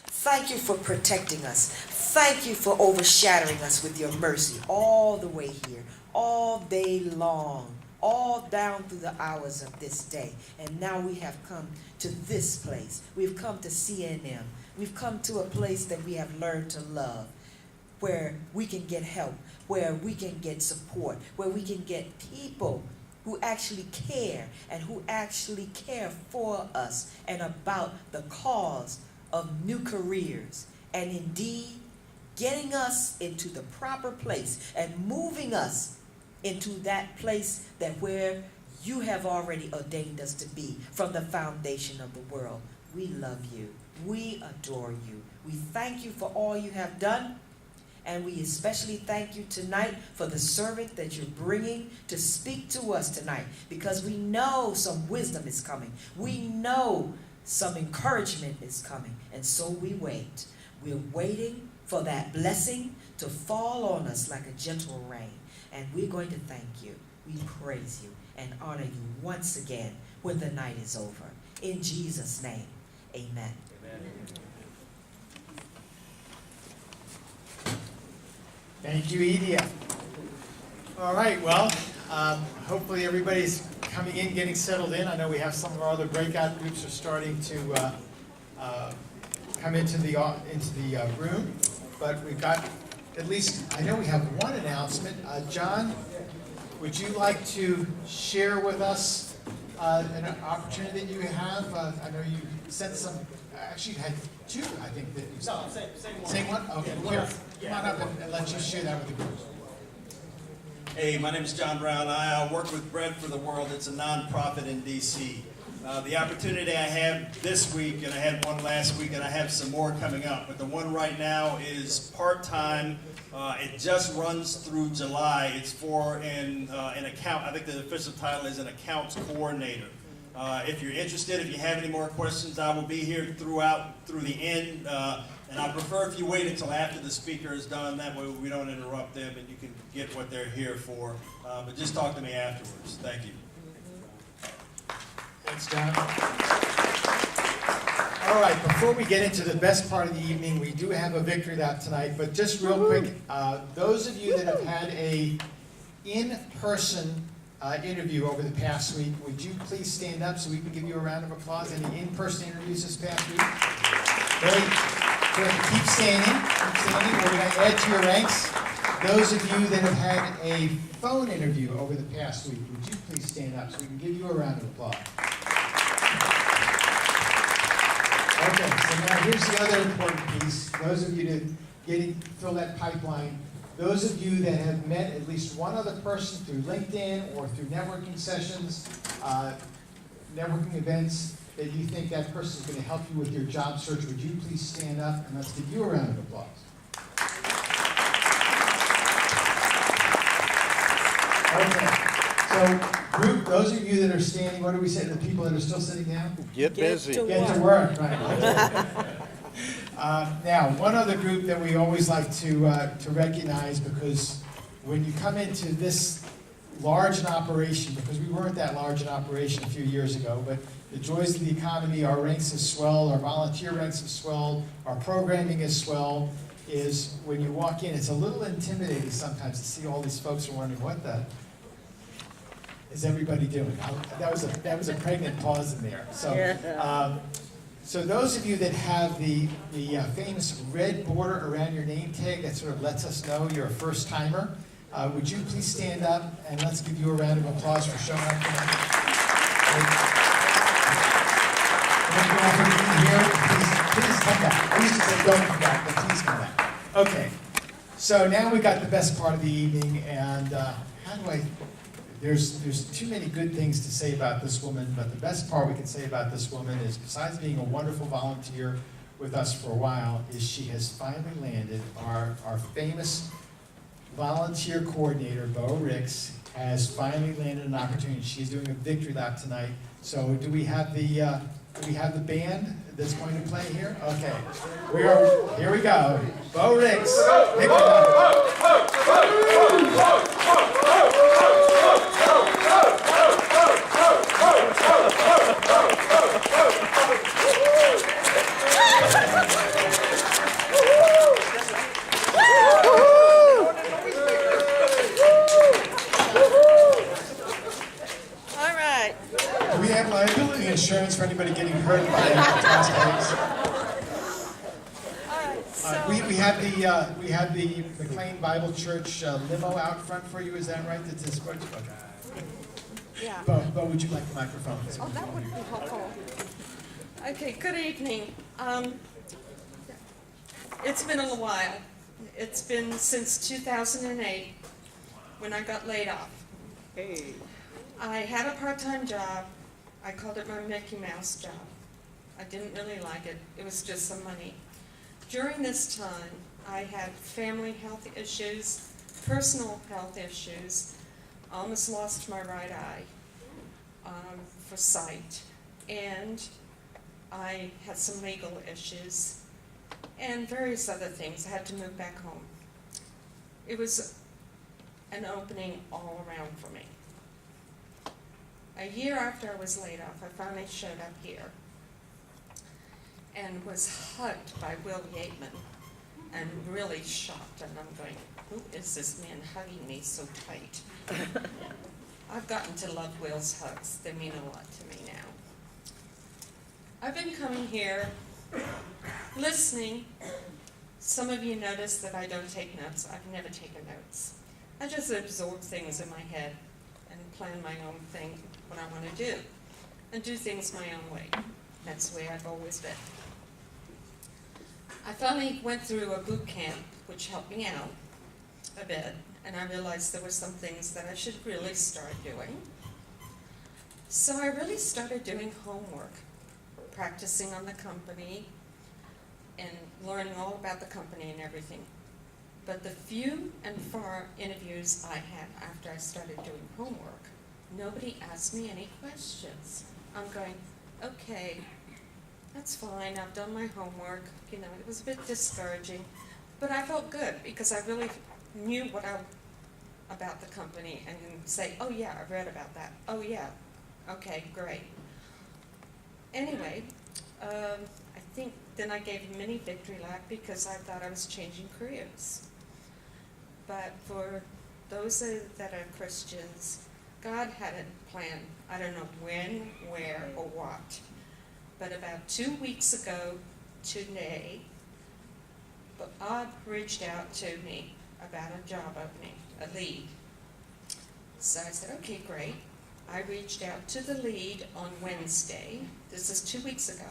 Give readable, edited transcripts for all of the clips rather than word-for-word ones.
Thank you for protecting us. Thank you for overshadowing us with your mercy all the way here, all day long, all down through the hours of this day. And now we have come to this place. We've come to CNM. We've come to a place that we have learned to love, where we can get help, where we can get support, where we can get people who actually care and who actually care for us and about the cause of new careers, and indeed getting us into the proper place and moving us into that place that where you have already ordained us to be from the foundation of the world. We love you. We adore you. We thank you for all you have done. And we especially thank you tonight for the servant that you're bringing to speak to us tonight, because we know some wisdom is coming. We know some encouragement is coming. And so we wait. We're waiting for that blessing to fall on us like a gentle rain. And we're going to thank you. We praise you and honor you once again when the night is over. In Jesus' name, amen. Amen. Thank you, Edia. All right, well, hopefully everybody's coming in, getting settled in. I know we have some of our other breakout groups are starting to come into the room, but we've got at least, I know we have one announcement. John, would you like to share with us an opportunity that you have? I know you sent some, actually you had two, I think, that you sent. No, same one. Same one? Okay, here, come on up and let you share that with the group. Hey, my name is John Brown. I work with Bread for the World. It's a nonprofit in D.C. The opportunity I have this week, and I had one last week, and I have some more coming up, but the one right now is part-time. It just runs through July. It's for an account. I think the official title is an accounts coordinator. If you're interested, if you have any more questions, I will be here through the end. And I prefer if you wait until after the speaker is done. That way we don't interrupt them and you can get what they're here for. But just talk to me afterwards. Thank you. Thanks, John. All right, before we get into the best part of the evening, we do have a victory lap tonight, but just real quick, those of you that have had a in-person interview over the past week, would you please stand up so we can give you a round of applause? Any in-person interviews this past week? Great. Keep standing. We're going to add to your ranks. Those of you that have had a phone interview over the past week, would you please stand up so we can give you a round of applause? Okay, so now here's the other important piece. Those of you that fill that pipeline, those of you that have met at least one other person through LinkedIn or through networking sessions, networking events, that you think that person is going to help you with your job search, would you please stand up and let's give you a round of applause. Okay, so group, those of you that are standing, what do we say to the people that are still sitting down? Get busy. Get to work, right. Now, one other group that we always like to recognize, because when you come into this large an operation, because we weren't that large an operation a few years ago, but the joys of the economy, our ranks have swelled, our volunteer ranks have swelled, our programming has swelled, is when you walk in, it's a little intimidating sometimes to see all these folks and wondering, what the is everybody doing? That was a pregnant pause in there. So, so those of you that have the famous red border around your name tag that sort of lets us know you're a first timer, would you please stand up and let's give you a round of applause for showing up tonight. Please come back. I used to say don't come back, but please come back. Okay, so now we got the best part of the evening, and how do I? There's too many good things to say about this woman, but the best part we can say about this woman is, besides being a wonderful volunteer with us for a while, is she has finally landed. Our famous volunteer coordinator, Bo Ricks, has finally landed an opportunity. She's doing a victory lap tonight. So do we have the band that's going to play here? Okay, here we go. Bo Ricks. insurance for anybody getting hurt by gas tanks. We have the McLean Bible Church limo out front for you. Is that right? It's a sports book. Yeah. Bo, would you like the microphone? Oh, that would be helpful. Okay, good evening. It's been a little while. It's been since 2008 when I got laid off. Hey. I had a part-time job. I called it my Mickey Mouse job. I didn't really like it. It was just some money. During this time, I had family health issues, personal health issues, almost lost my right eye for sight, and I had some legal issues and various other things. I had to move back home. It was an opening all around for me. A year after I was laid off, I finally showed up here and was hugged by Will Yateman and really shocked. And I'm going, who is this man hugging me so tight? I've gotten to love Will's hugs. They mean a lot to me now. I've been coming here, listening. Some of you notice that I don't take notes. I've never taken notes. I just absorb things in my head and plan my own thing, what I want to do, and do things my own way. That's the way I've always been. I finally went through a boot camp, which helped me out a bit, and I realized there were some things that I should really start doing. So I really started doing homework, practicing on the company, and learning all about the company and everything. But the few and far interviews I had after I started doing homework, nobody asked me any questions. I'm going, okay, that's fine, I've done my homework. You know, it was a bit discouraging, but I felt good because I really knew about the company and can say, oh yeah, I've read about that. Oh yeah, okay, great. Anyway, I think then I gave a mini victory lap because I thought I was changing careers. But for those that are Christians, God had a plan. I don't know when, where, or what. But about 2 weeks ago today, Bob reached out to me about a job opening, a lead. So I said, okay, great. I reached out to the lead on Wednesday. This is 2 weeks ago,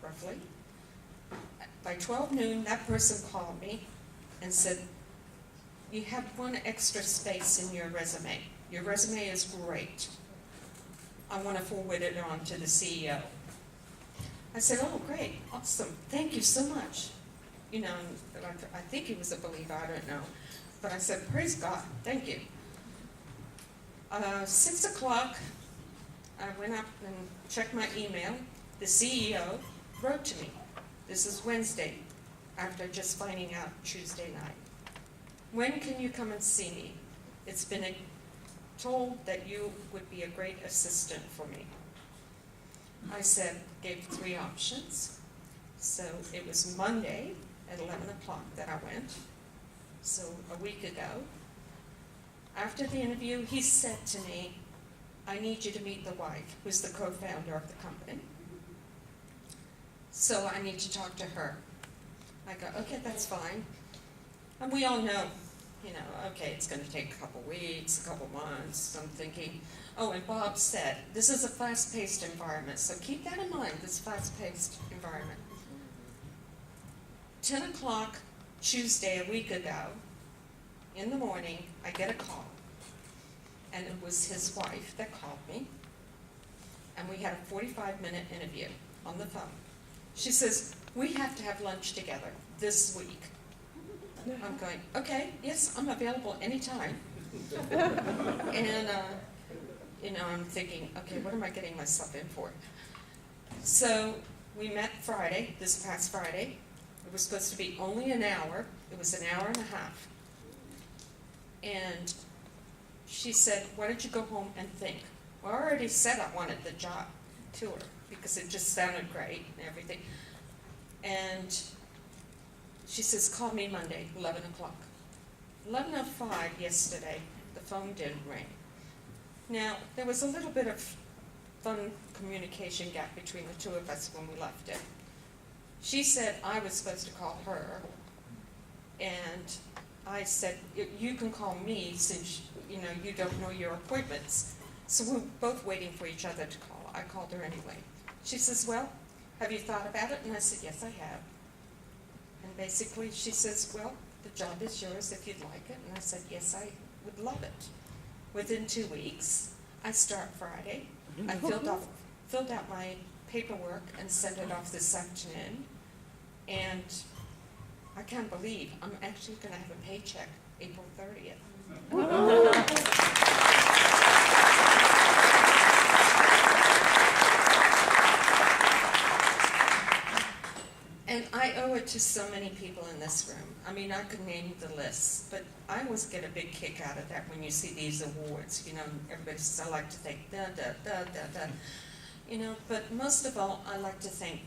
roughly. By 12 noon, that person called me and said, you have one extra space in your resume. Your resume is great. I want to forward it on to the CEO. I said, oh, great, awesome, thank you so much. You know, I think he was a believer, I don't know. But I said, praise God, thank you. 6 o'clock, I went up and checked my email. The CEO wrote to me. This is Wednesday, after just finding out Tuesday night. When can you come and see me? It's been told that you would be a great assistant for me. I said, gave 3 options. So it was Monday at 11 o'clock that I went, so a week ago. After the interview, he said to me, I need you to meet the wife, who's the co-founder of the company. So I need to talk to her. I go, okay, that's fine. And we all know, you know, okay, it's going to take a couple weeks, a couple months. I'm thinking, oh, and Bob said, this is a fast-paced environment, so keep that in mind, this fast-paced environment. 10 o'clock Tuesday, a week ago, in the morning, I get a call. And it was his wife that called me. And we had a 45-minute interview on the phone. She says, we have to have lunch together this week. I'm going, okay, yes, I'm available anytime. And, you know, I'm thinking, okay, what am I getting myself in for? So we met Friday, this past Friday. It was supposed to be only an hour. It was an hour and a half. And she said, why don't you go home and think? Well, I already said I wanted the job to her because it just sounded great and everything. And she says, call me Monday, 11 o'clock. 11:05 yesterday, the phone didn't ring. Now, there was a little bit of fun communication gap between the two of us when we left it. She said I was supposed to call her, and I said, you can call me since, you know, you don't know your appointments. So we're both waiting for each other to call. I called her anyway. She says, well, have you thought about it? And I said, yes, I have. And basically she says, well, the job is yours if you'd like it. And I said, yes, I would love it. Within 2 weeks, I start Friday. I filled out my paperwork and sent it off this afternoon. And I can't believe I'm actually going to have a paycheck April 30th. And I owe it to so many people in this room. I mean, I could name the list, but I always get a big kick out of that when you see these awards. You know, everybody says, I like to thank da, da, da, da, da. You know, but most of all, I like to thank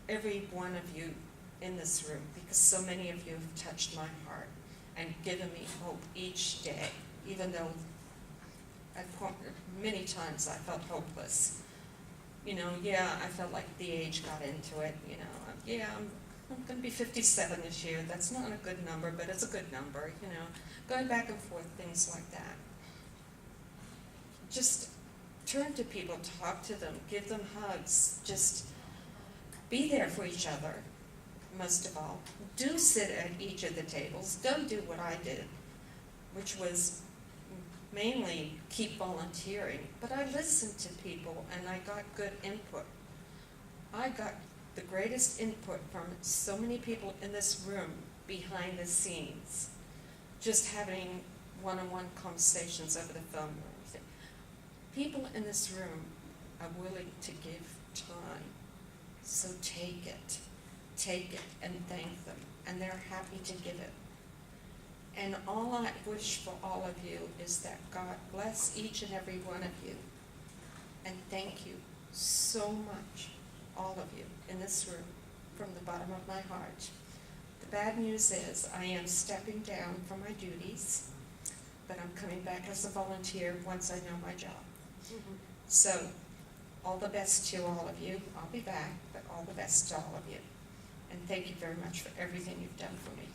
every one of you in this room, because so many of you have touched my heart and given me hope each day, even though many times I felt hopeless. You know, yeah, I felt like the age got into it, you know. Yeah, I'm going to be 57 this year. That's not a good number, but it's a good number, you know. Going back and forth, things like that. Just turn to people, talk to them, give them hugs. Just be there for each other, most of all. Do sit at each of the tables. Don't do what I did, which was mainly keep volunteering. But I listened to people, and I got good input. I got the greatest input from so many people in this room behind the scenes, just having one-on-one conversations over the phone and everything. People in this room are willing to give time, so take it and thank them, and they're happy to give it. And all I wish for all of you is that God bless each and every one of you, and thank you so much, all of you in this room, from the bottom of my heart. The bad news is I am stepping down from my duties, but I'm coming back as a volunteer once I know my job. So, all the best to all of you. I'll be back, but all the best to all of you. And thank you very much for everything you've done for me.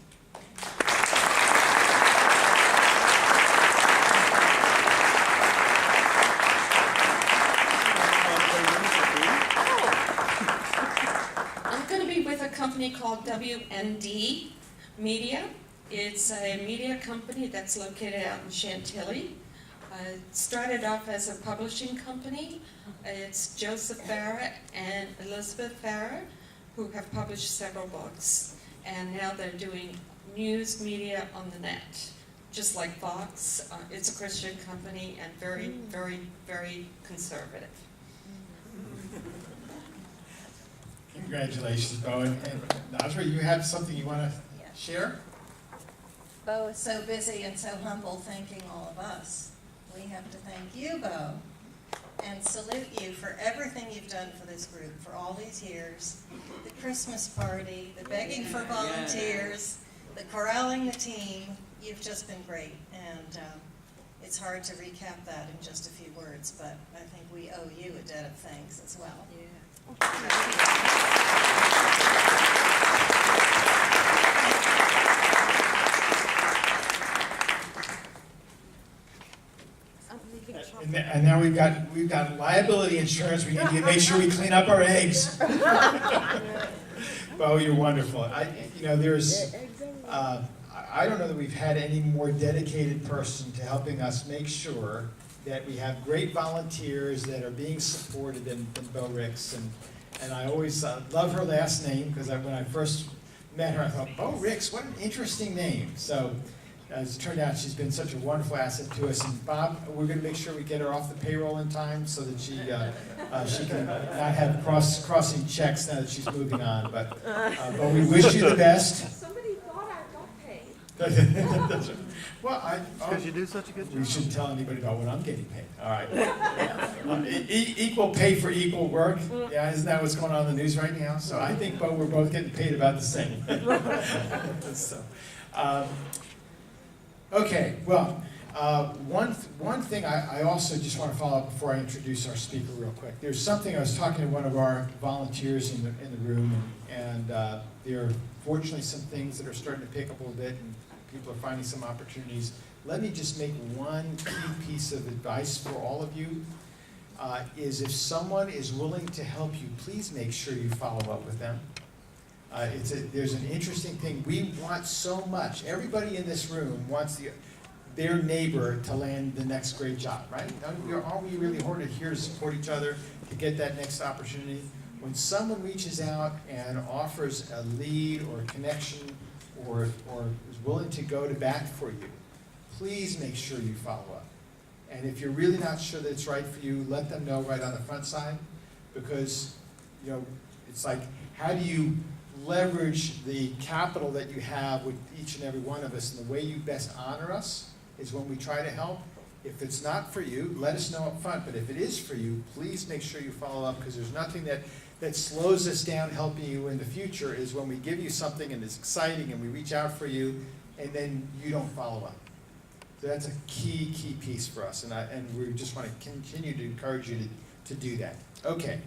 A company called WND Media. It's a media company that's located out in Chantilly. It started off as a publishing company. It's Joseph Farah and Elizabeth Farah, who have published several books, and now they're doing news media on the net, just like Fox. It's a Christian company and very, very, very conservative. Congratulations, Bo. And Audrey, you have something you want to share? Bo is so busy and so humble thanking all of us. We have to thank you, Bo, and salute you for everything you've done for this group for all these years. The Christmas party, the begging for volunteers, the corralling the team. You've just been great, and it's hard to recap that in just a few words, but I think we owe you a debt of thanks as well. Yeah. And now we've got liability insurance. We need to make sure we clean up our eggs. Bo, you're wonderful. There's I don't know that we've had any more dedicated person to helping us make sure that we have great volunteers that are being supported than Bo Ricks. And I always love her last name, because when I first met her, I thought, Bo Ricks, what an interesting name. So as it turned out, she's been such a wonderful asset to us. And Bob, we're going to make sure we get her off the payroll in time so that she can not have crossing checks now that she's moving on. But we wish you the best. Somebody thought I got paid. Well, Because you do such a good job. we shouldn't tell anybody about what I'm getting paid. All right. Equal pay for equal work. Yeah, isn't that what's going on in the news right now? So I think we're both getting paid about the same. So, okay, well, One thing I also just want to follow up before I introduce our speaker real quick. There's something, I was talking to one of our volunteers in the room, and there are fortunately some things that are starting to pick up a little bit, and people are finding some opportunities. Let me just make one key piece of advice for all of you, is if someone is willing to help you, please make sure you follow up with them. There's an interesting thing. We want so much. Everybody in this room wants their neighbor to land the next great job, right? Aren't we really here to support each other to get that next opportunity? When someone reaches out and offers a lead or a connection or is willing to go to bat for you, please make sure you follow up. And if you're really not sure that it's right for you, let them know right on the front side, because it's like, how do you leverage the capital that you have with each and every one of us, and the way you best honor us is when we try to help. If it's not for you, let us know up front, but if it is for you, please make sure you follow up, because there's nothing that slows us down helping you in the future is when we give you something and it's exciting and we reach out for you and then you don't follow up. So that's a key piece for us, and we just want to continue to encourage you to do that. Okay,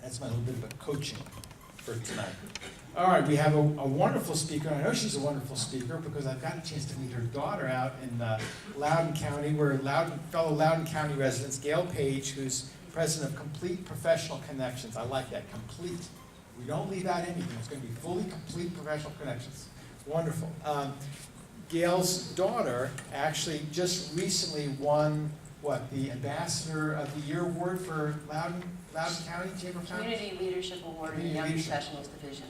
that's my little bit of a coaching for tonight. All right, we have a wonderful speaker. I know she's a wonderful speaker because I've got a chance to meet her daughter out in Loudoun County. We're fellow Loudoun County residents, Gale Paige, who's president of Complete Professional Connections. I like that, complete. We don't leave out anything. It's going to be fully complete professional connections. Wonderful. Gale's daughter actually just recently won, the Ambassador of the Year Award for Loudoun County Chamber of Commerce? Community Leadership Award in the Young Professionals Division.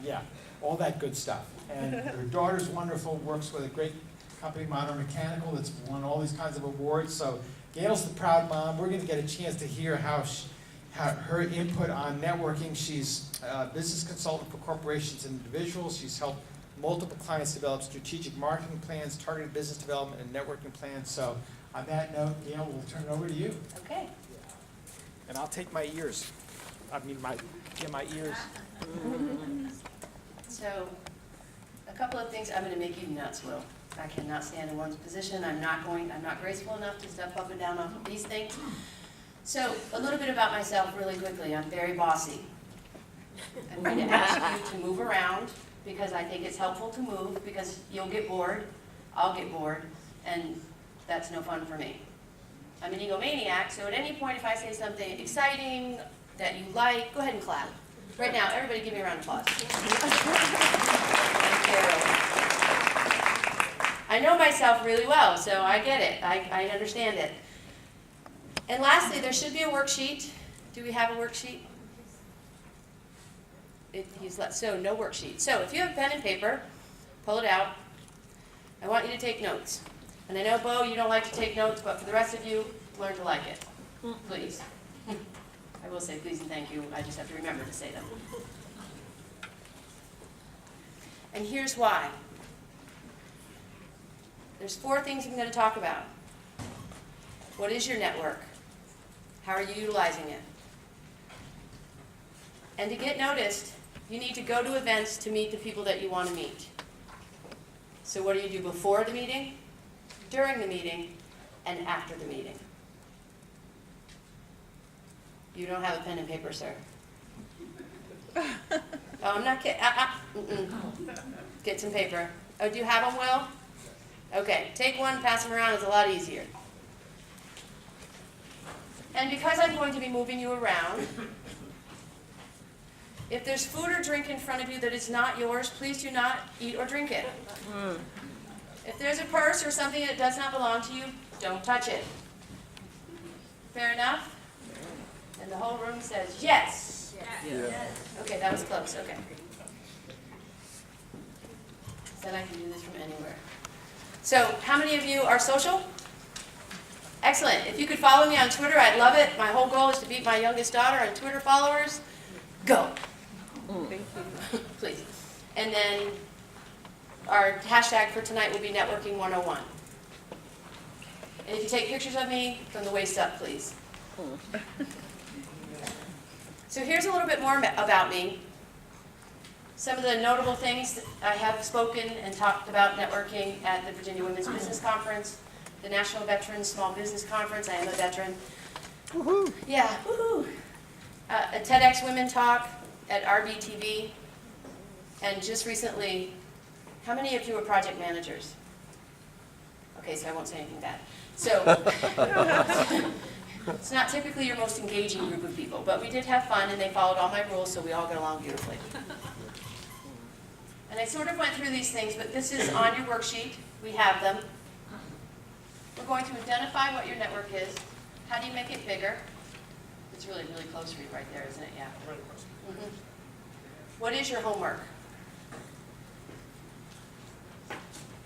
Yeah, all that good stuff. And her daughter's wonderful, works with a great company, Modern Mechanical, that's won all these kinds of awards. So Gale's the proud mom. We're going to get a chance to hear how her input on networking. She's a business consultant for corporations and individuals. She's helped multiple clients develop strategic marketing plans, targeted business development, and networking plans. So on that note, Gale, we'll turn it over to you. Okay. And I'll take my ears. My ears. So, a couple of things. I'm going to make you nuts, Will. I cannot stand in one's position. I'm not graceful enough to step up and down off of these things. So, a little bit about myself really quickly. I'm very bossy. I'm going to ask you to move around because I think it's helpful to move because you'll get bored, I'll get bored, and that's no fun for me. I'm an egomaniac, so at any point if I say something exciting that you like, go ahead and clap. Right now, everybody give me a round of applause. I know myself really well, so I get it. I understand it. And lastly, there should be a worksheet. Do we have a worksheet? So no worksheet. So if you have a pen and paper, pull it out. I want you to take notes. And I know, Bo, you don't like to take notes, but for the rest of you, learn to like it. Please. I will say please and thank you. I just have to remember to say them. And here's why. There's 4 things I'm going to talk about. What is your network? How are you utilizing it? And to get noticed, you need to go to events to meet the people that you want to meet. So what do you do before the meeting, during the meeting, and after the meeting? You don't have a pen and paper, sir. Oh, I'm not kidding. Get some paper. Oh, do you have them, Will? Okay, take one, pass them around. It's a lot easier. And because I'm going to be moving you around, if there's food or drink in front of you that is not yours, please do not eat or drink it. If there's a purse or something that does not belong to you, don't touch it. Fair enough? And the whole room says yes. Yes. Okay, that was close. Okay. Said I can do this from anywhere. So, how many of you are social? Excellent. If you could follow me on Twitter, I'd love it. My whole goal is to beat my youngest daughter on Twitter followers. Go. Thank you. Please. And then our hashtag for tonight will be Networking 101. And if you take pictures of me, from the waist up, please. So here's a little bit more about me. Some of the notable things that I have spoken and talked about networking at the Virginia Women's Business Conference, the National Veterans Small Business Conference. I am a veteran. Woohoo! Yeah, woohoo! A TEDx Women Talk at RBTV. And just recently, how many of you are project managers? Okay, so I won't say anything bad. So, it's not typically your most engaging group of people, but we did have fun and they followed all my rules, so we all got along beautifully. And I sort of went through these things, but this is on your worksheet. We have them. We're going to identify what your network is. How do you make it bigger? It's really, really close for you right there, isn't it? Yeah. Mm-hmm. What is your homework?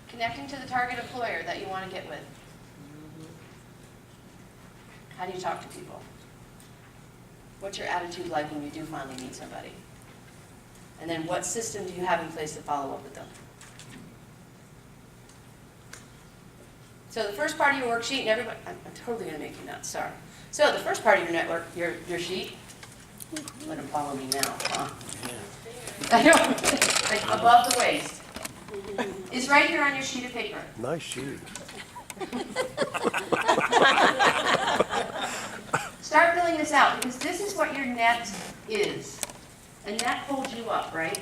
Connecting to the target employer that you want to get with. How do you talk to people? What's your attitude like when you do finally meet somebody? And then what system do you have in place to follow up with them? So the first part of your worksheet, and everybody, I'm totally going to make you nuts, sorry. So the first part of your network, your sheet, let them follow me now, huh? I know, like above the waist, is right here on your sheet of paper. Nice sheet. Start filling this out, because this is what your net is. A net holds you up, right?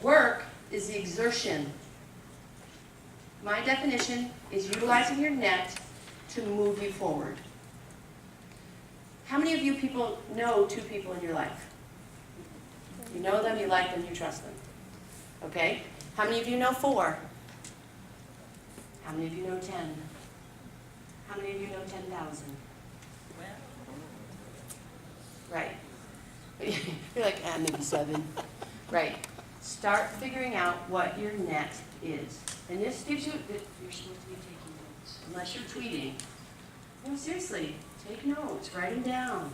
Work is the exertion. My definition is utilizing your net to move you forward. How many of you people know 2 people in your life? You know them, you like them, you trust them. Okay? How many of you know 4? How many of you know 10? How many of you know 10,000? Right. You're like, maybe 7. Right. Start figuring out what your net is. And this gives you, you're supposed to be taking notes, unless you're tweeting. No, seriously, take notes, write them down.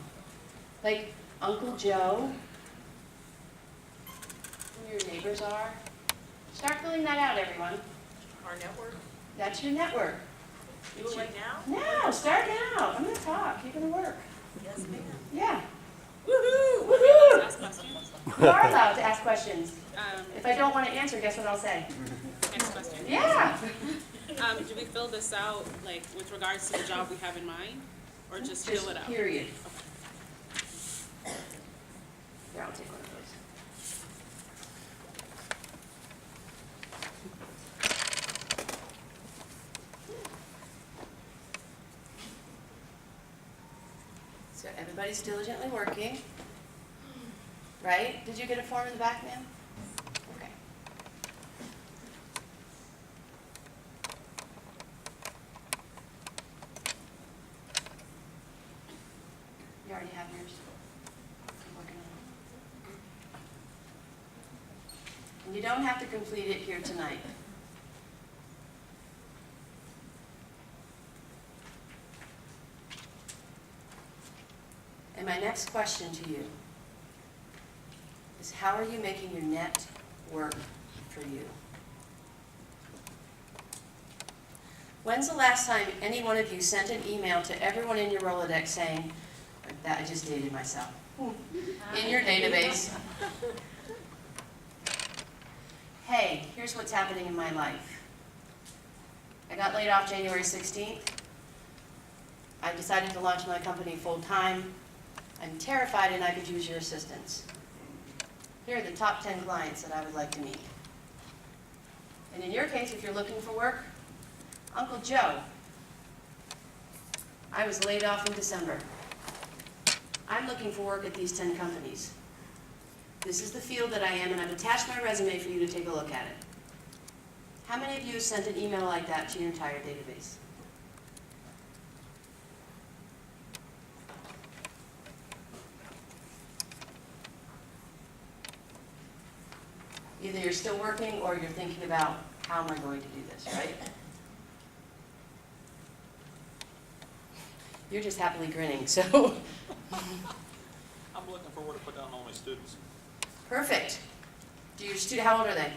Like Uncle Joe, who your neighbors are. Start filling that out, everyone. Our network? That's your network. Do it right now? No, start now. I'm going to talk. You're going to work. Yes, ma'am. Yeah. Woohoo! Woohoo! Ask questions. You are allowed to ask questions. Um, If I don't want to answer, guess what I'll say? Next question. Yeah. Do we fill this out, like, with regards to the job we have in mind? Or just fill it out? Period. Here, I'll take one of those. So everybody's diligently working, right? Did you get a form in the back, ma'am? Okay. You already have yours? I'm working on it. And you don't have to complete it here tonight. And my next question to you is, how are you making your net work for you? When's the last time any one of you sent an email to everyone in your Rolodex saying, that I just dated myself, in your database, hey, here's what's happening in my life. I got laid off January 16th. I decided to launch my company full time. I'm terrified and I could use your assistance. Here are the top 10 clients that I would like to meet. And in your case, if you're looking for work, Uncle Joe. I was laid off in December. I'm looking for work at these 10 companies. This is the field that I am, and I've attached my resume for you to take a look at it. How many of you sent an email like that to your entire database? Either you're still working or you're thinking about, how am I going to do this, right? You're just happily grinning, so. I'm looking forward to put down all my students. Perfect. Do your student, how old are they?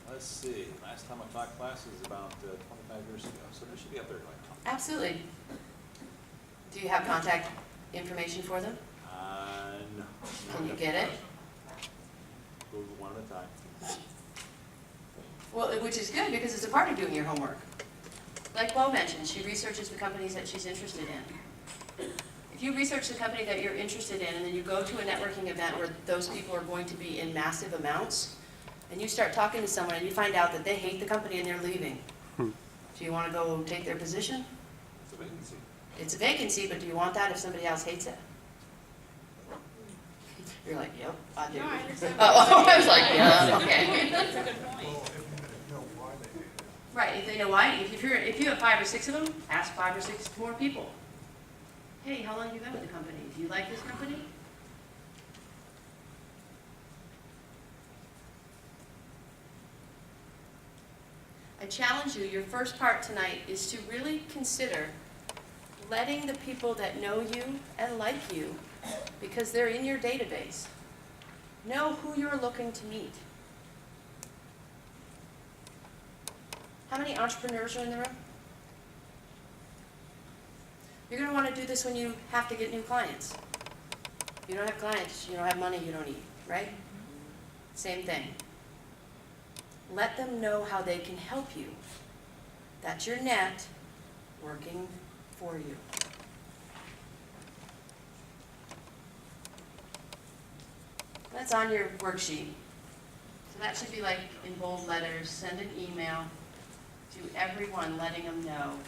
Let's see, last time I taught classes about 25 years ago, so they should be up there right now. Absolutely. Do you have contact information for them? No. Can you get it? Go one at a time. Well, which is good because it's a part of doing your homework. like Bo mentioned, she researches the companies that she's interested in. If you research the company that you're interested in and then you go to a networking event where those people are going to be in massive amounts, and you start talking to someone and you find out that they hate the company and they're leaving, do you want to go take their position? It's a vacancy. It's a vacancy, but do you want that if somebody else hates it? You're like, yep, I do. No, I understand. Oh, I was like, yeah, okay. That's a good point. Right, if they know why, if you have 5 or 6 of them, ask 5 or 6 more people. Hey, how long have you been with the company? Do you like this company? I challenge you, your first part tonight is to really consider letting the people that know you and like you, because they're in your database, know who you're looking to meet. How many entrepreneurs are in the room? You're going to want to do this when you have to get new clients. If you don't have clients, you don't have money, you don't eat, right? Same thing. Let them know how they can help you. That's your net working for you. That's on your worksheet. So that should be like in bold letters, send an email to everyone letting them know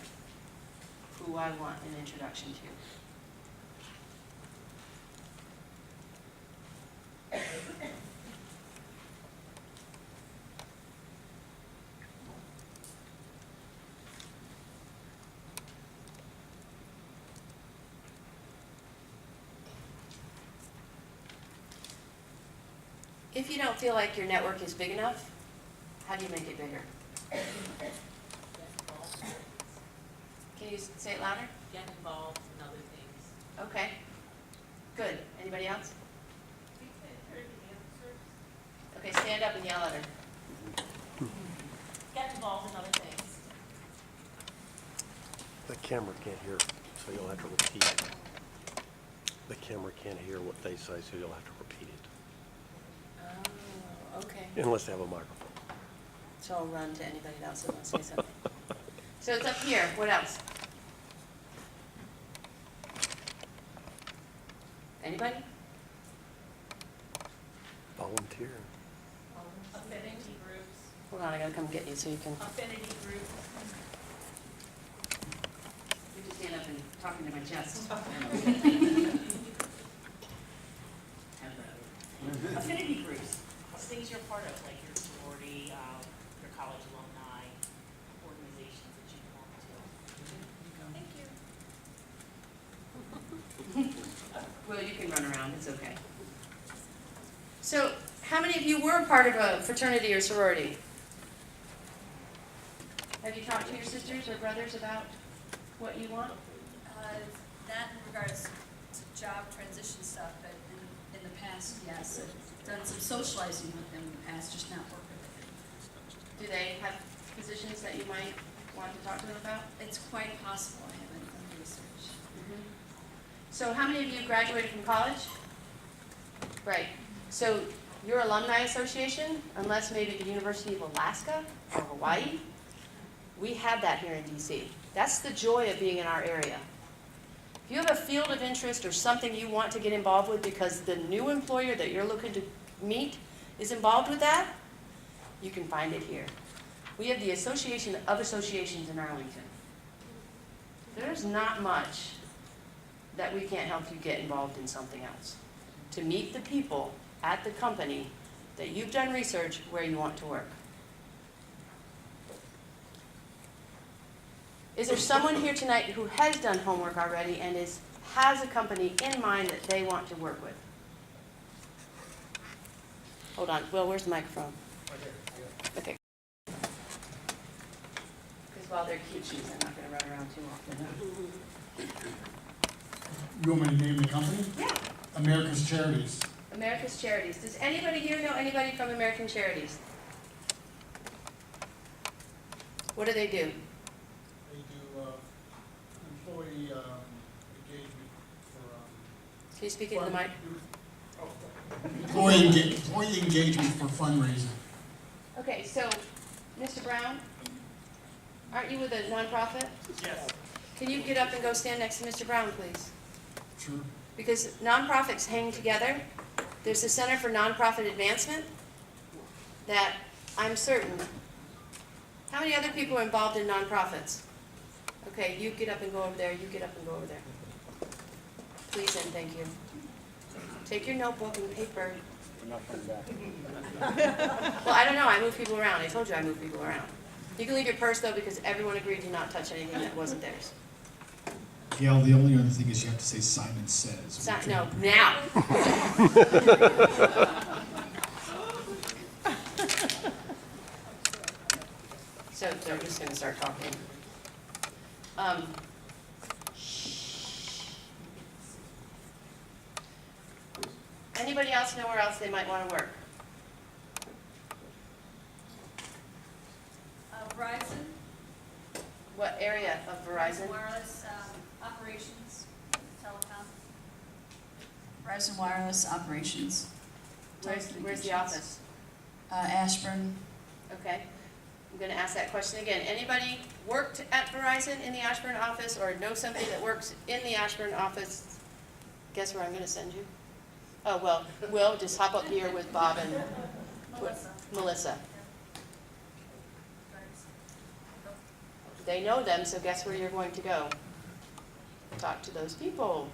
who I want an introduction to. If you don't feel like your network is big enough, how do you make it bigger? Can you say it louder? Get involved in other things. Okay. Good. Anybody else? Okay, stand up and yell at her. Get involved in other things. The camera can't hear, so you'll have to repeat it. The camera can't hear what they say, so you'll have to repeat it. Oh, okay. Unless they have a microphone. So I'll run to anybody else who wants to say something. So it's up here. What else? Anybody? Volunteer. Affinity groups. Hold on, I gotta come get you so you can. Affinity groups. You just stand up and talking to my chest. Affinity groups. Things you're part of, like your sorority, your college alumni, organizations that you belong to. Thank you. Well, you can run around. It's okay. So, how many of you were part of a fraternity or sorority? Have you talked to your sisters or brothers about what you want? Not in regards to job transition stuff, but in the past, yes. I've done some socializing with them in the past, just not working with them. Do they have positions that you might want to talk to them about? It's quite possible. I haven't done research. So how many of you graduated from college? Right. So your alumni association, unless maybe the University of Alaska or Hawaii, we have that here in DC. That's the joy of being in our area. If you have a field of interest or something you want to get involved with because the new employer that you're looking to meet is involved with that, you can find it here. We have the Association of Associations in Arlington. There's not much that we can't help you get involved in something else. To meet the people at the company that you've done research where you want to work. Is there someone here tonight who has done homework already and has a company in mind that they want to work with? Hold on. Will, where's the microphone? Okay. Because while they're cute shoes, I'm not going to run around too often. You want me to name the company? Yeah. America's Charities. America's Charities. Does anybody here know anybody from American Charities? What do they do? They do employee engagement for... Can you speak into the mic? Employee engagement for fundraising. Okay, so, Mr. Brown, Aren't you with a nonprofit? Yes. Can you get up and go stand next to Mr. Brown, please? Sure. Because nonprofits hang together. There's the Center for Nonprofit Advancement that I'm certain. How many other people are involved in nonprofits? Okay, you get up and go over there, you get up and go over there. Please and thank you. Take your notebook and paper. Well, I don't know, I move people around. I told you I move people around. You can leave your purse though, because everyone agreed to not touch anything that wasn't theirs. Gail, the only other thing is you have to say Simon Says. No, now. So they're just gonna start talking. Anybody else know where else they might wanna work? Verizon, What area of Verizon? wireless operations, telecom. Verizon wireless operations. Where's the office? Ashburn. Okay, I'm gonna ask that question again. Anybody worked at Verizon in the Ashburn office or know somebody that works in the Ashburn office? Guess where I'm gonna send you? Oh, well, Will, just hop up here with Bob and Melissa. They know them, so guess where you're going to go? Talk to those people.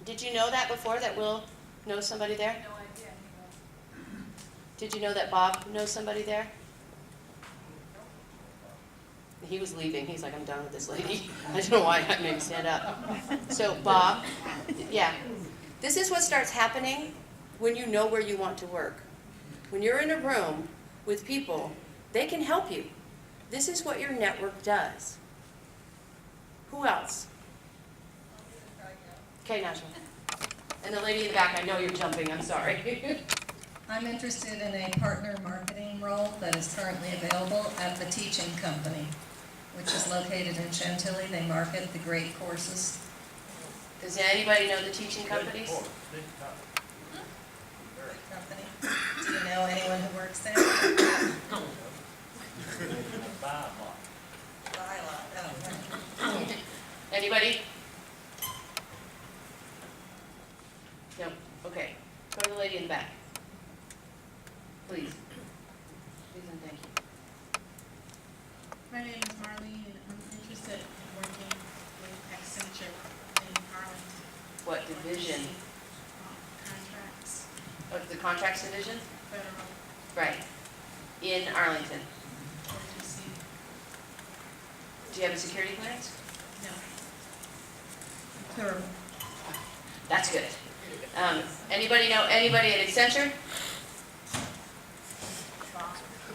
Did you know that before, that Will knows somebody there? No idea. Did you know that Bob knows somebody there? He was leaving. He's like, I'm done with this lady. I don't know why I made him stand up. So Bob, yeah. This is what starts happening when you know where you want to work. When you're in a room with people, they can help you. This is what your network does. Who else? Okay, Nashville. And the lady in the back, I know you're jumping, I'm sorry. I'm interested in a partner marketing role that is currently available at the teaching company, which is located in Chantilly. They market the great courses. Does anybody know the teaching companies? Company. Do you know anyone who works there? Anybody? No, okay. Go to the lady in the back. Please. Please and thank you. My name is Marlene, and I'm interested in working with Accenture in Arlington. What division? Contracts, Oh, the contracts division? federal, Right. In Arlington. OTC. Do you have a security clearance? No. Plural. That's good. Anybody know anybody at Accenture?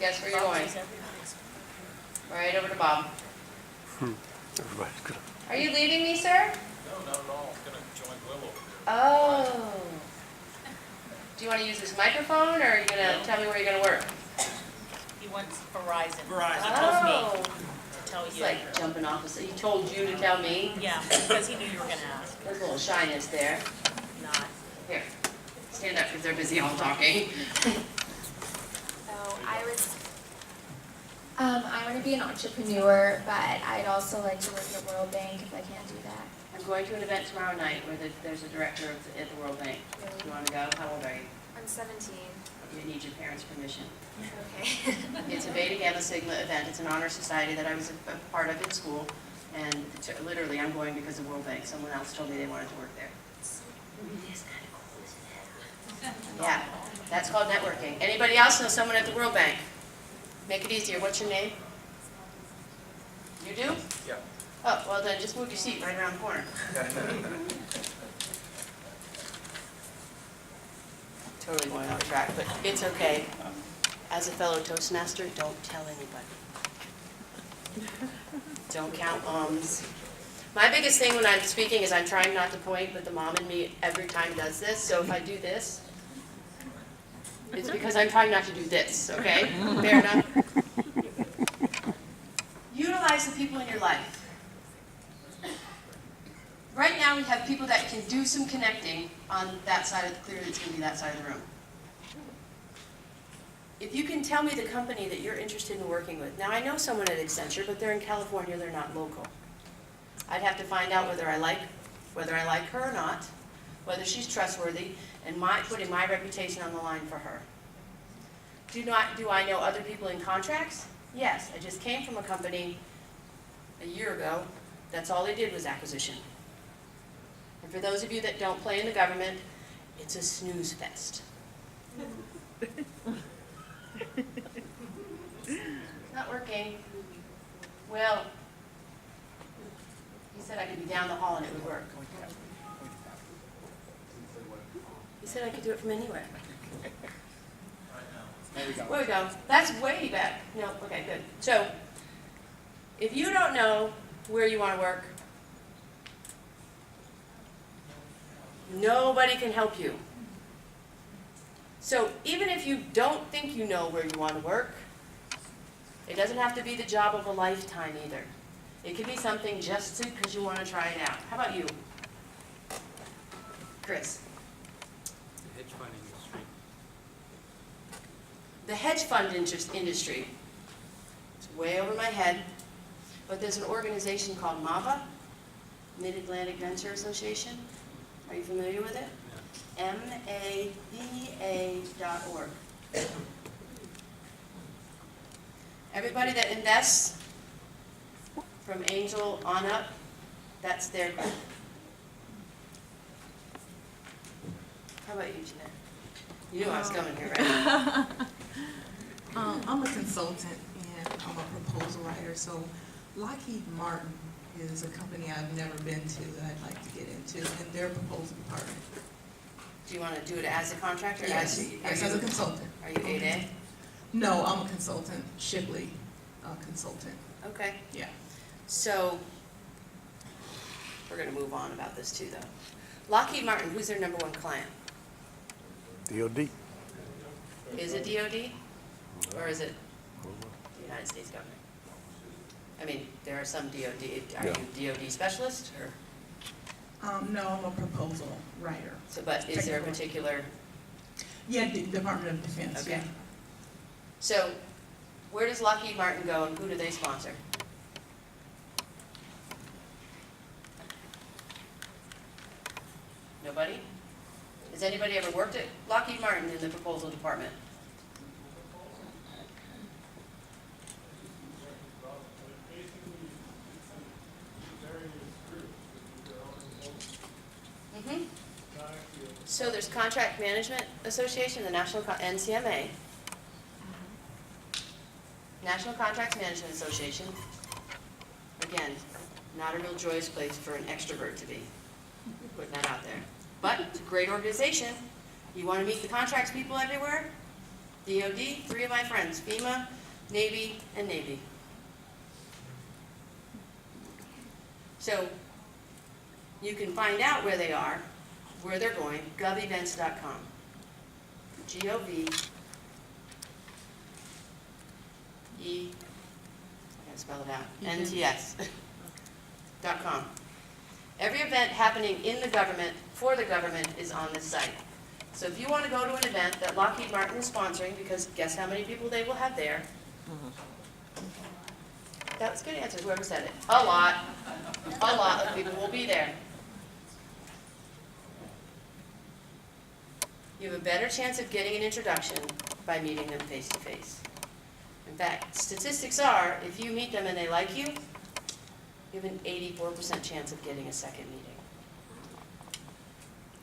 Guess where you're going? Right over to Bob. Everybody's good. Are you leaving me, sir? No, not at all. I'm gonna join Will over there. Oh. Do you want to use this microphone, or are you going to tell me where you're going to work? He wants Verizon. Verizon. He told me Oh. to tell It's you. like jumping off the seat. He told you to tell me? Yeah, because he knew you were gonna ask. There's a little shyness there. Not. Here, stand up because they're busy all talking. So I want to be an entrepreneur, but I'd also like to work at World Bank if I can't do that. I'm going to an event tomorrow night where there's a director at the World Bank. You want to go? How old are you? I'm 17. You need your parents' permission. Okay. It's a Beta Gamma Sigma event. It's an honor society that I was a part of in school. And literally, I'm going because of World Bank. Someone else told me they wanted to work there. Yeah, that's called networking. Anybody else know someone at the World Bank? Make it easier. What's your name? You do? Yeah. Oh, well then, just move your seat right around the corner. Totally going off track, but it's okay. As a fellow Toastmaster, don't tell anybody. Don't count ums. My biggest thing when I'm speaking is I'm trying not to point, but the mom in me every time does this. So if I do this, it's because I'm trying not to do this, okay? Fair enough? Utilize the people in your life. Right now we have people that can do some connecting on that side of clearly it's going to be that side of the room. if you can tell me the company that you're interested in working with. Now, I know someone at Accenture, but they're in California, they're not local. I'd have to find out whether I like her or not, whether she's trustworthy, and putting my reputation on the line for her. Do I know other people in contracts? Yes, I just came from a company a year ago. That's all they did was acquisition. And for those of you that don't play in the government, it's a snooze fest. It's not working. Well, he said I could be down the hall and it would work. He said I could do it from anywhere. There we go. Where we go? That's way back. No, okay, good. So, if you don't know where you want to work, nobody can help you. So, even if you don't think you know where you want to work, it doesn't have to be the job of a lifetime either. It could be something just because you want to try it out. How about you? Chris? The hedge fund industry. The hedge fund industry. It's way over my head, but there's an organization called MAVA, Mid-Atlantic Venture Association. Are you familiar with it? Yeah. MAVA.org. Everybody that invests from angel on up, that's their group. How about you, Jeanette? You knew I was coming here, right? I'm a consultant and I'm a proposal writer, so Lockheed Martin is a company I've never been to that I'd like to get into, and their proposal department. Do you want to do it as a contractor? Yes, as a consultant. Are you 8A? No, I'm a consultant, Shipley consultant. Okay. Yeah. So, we're going to move on about this too, though. Lockheed Martin, who's their number one client? DOD. Is it DOD? Or is it the United States government? I mean, there are some DOD. Are you DOD specialist or? No, I'm a proposal writer. So, but is there a particular? Yeah, Department of Defense. Okay. Yeah. So, where does Lockheed Martin go and who do they sponsor? Nobody? Has anybody ever worked at Lockheed Martin in the proposal department? Mm-hmm. So there's Contract Management Association, the National NCMA, National Contracts Management Association. Again, not a real joyous place for an extrovert to be, putting that out there. But it's a great organization. You want to meet the contracts people everywhere? DOD, 3 of my friends, FEMA, Navy, and Navy. So you can find out where they are, where they're going, govevents.com. G-O-V-E, I gotta spell it out, N-T-S.com. Every event happening in the government, for the government, is on this site. So if you want to go to an event that Lockheed Martin is sponsoring, because guess how many people they will have there? That was a good answer, whoever said it. A lot of people will be there. You have a better chance of getting an introduction by meeting them face to face. In fact, statistics are, if you meet them and they like you, you have an 84% chance of getting a second meeting.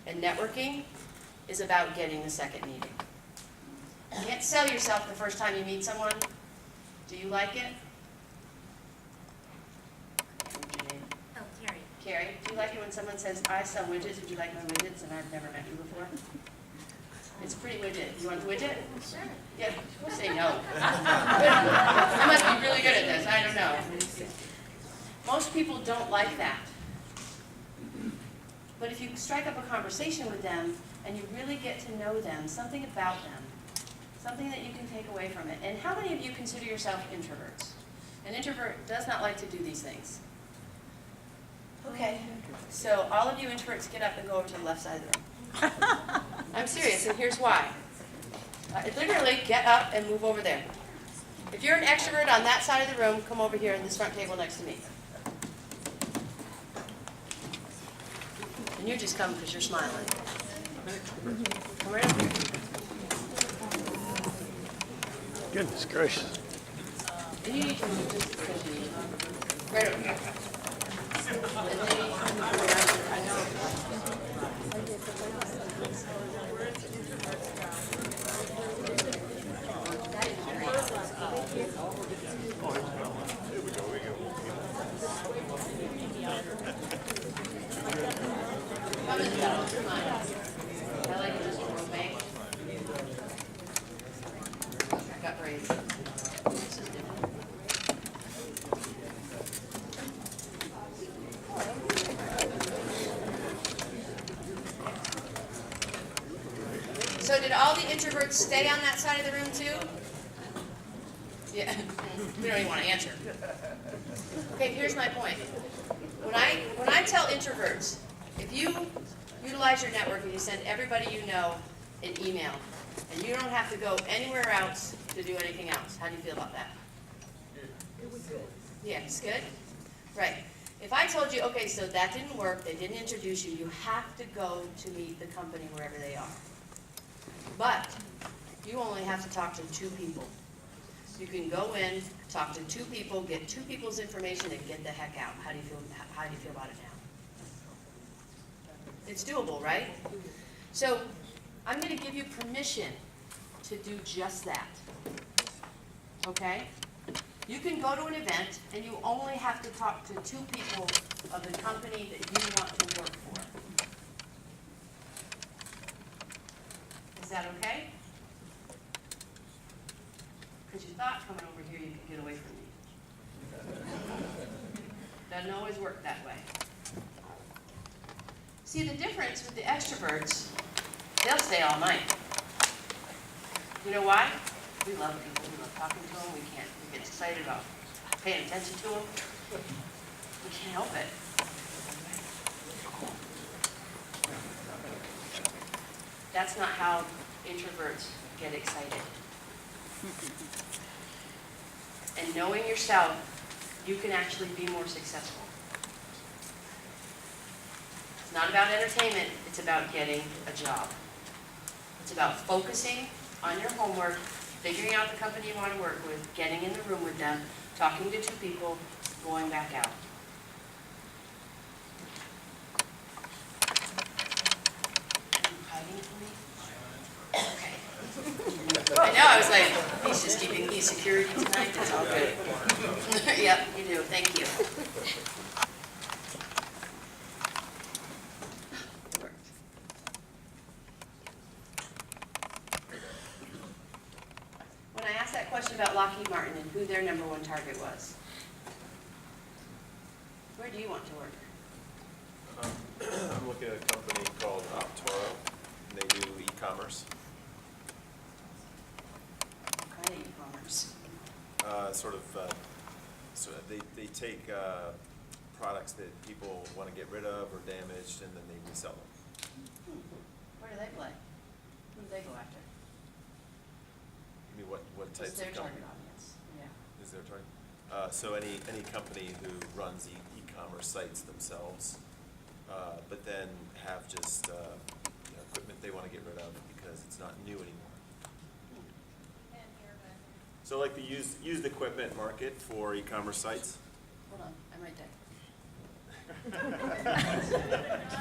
And networking is about getting the second meeting. You can't sell yourself the first time you meet someone. Do you like it? What's your name? Oh, Carrie. Carrie, do you like it when someone says, I sell widgets, would you like my widgets? And I've never met you before. It's a pretty widget. You want the widget? Sure. Yeah, we'll say no. I must be really good at this, I don't know. Most people don't like that. But if you strike up a conversation with them and you really get to know them, something about them, something that you can take away from it. And how many of you consider yourself introverts? An introvert does not like to do these things. Okay, so all of you introverts get up and go over to the left side of the room. I'm serious, and here's why. Literally, get up and move over there. If you're an extrovert on that side of the room, come over here in this front table next to me. And you just come because you're smiling. Come right over here. Goodness gracious. And you need to move just because you need to move. Right over here. And then you need to move around. I know. Come in, come on. I like it just a little bang. I got braids. This is different. So did all the introverts stay on that side of the room too? Yeah, we don't even want to answer. Okay, here's my point. When I tell introverts, if you utilize your network and you send everybody you know an email, and you don't have to go anywhere else to do anything else, how do you feel about that? It was good. Yeah, it's good? Right. If I told you, okay, so that didn't work, they didn't introduce you, you have to go to meet the company wherever they are. But you only have to talk to 2 people. You can go in, talk to 2 people, get 2 people's information, and get the heck out. How do you feel about it now? It's doable, right? So I'm going to give you permission to do just that. Okay? You can go to an event, and you only have to talk to 2 people of the company that you want to work for. Is that okay? Because you thought coming over here you could get away from me. Doesn't always work that way. See, the difference with the extroverts, they'll stay all night. You know why? We love people. We love talking to them. We get excited about paying attention to them. We can't help it. That's not how introverts get excited. And knowing yourself, you can actually be more successful. It's not about entertainment, it's about getting a job. It's about focusing on your homework, figuring out the company you want to work with, getting in the room with them, talking to 2 people, going back out. Are you hiding from me? Okay. I know, I was like, he's just keeping me security tonight, that's all good. Yep, you do, thank you. It worked. When I asked that question about Lockheed Martin and who their #1 target was, where do you want to work? I'm looking at a company called Toro, and they do e-commerce. What kind of e-commerce? So they take products that people want to get rid of or damaged, and then they resell them. Where do they play? Who do they go after? I mean, what types What's their of target company? audience? Yeah. Is their target? So any company who runs e-commerce sites themselves, but then have just equipment they want to get rid of because it's not new anymore. So like the used equipment market for e-commerce sites. Hold on, I'm right there.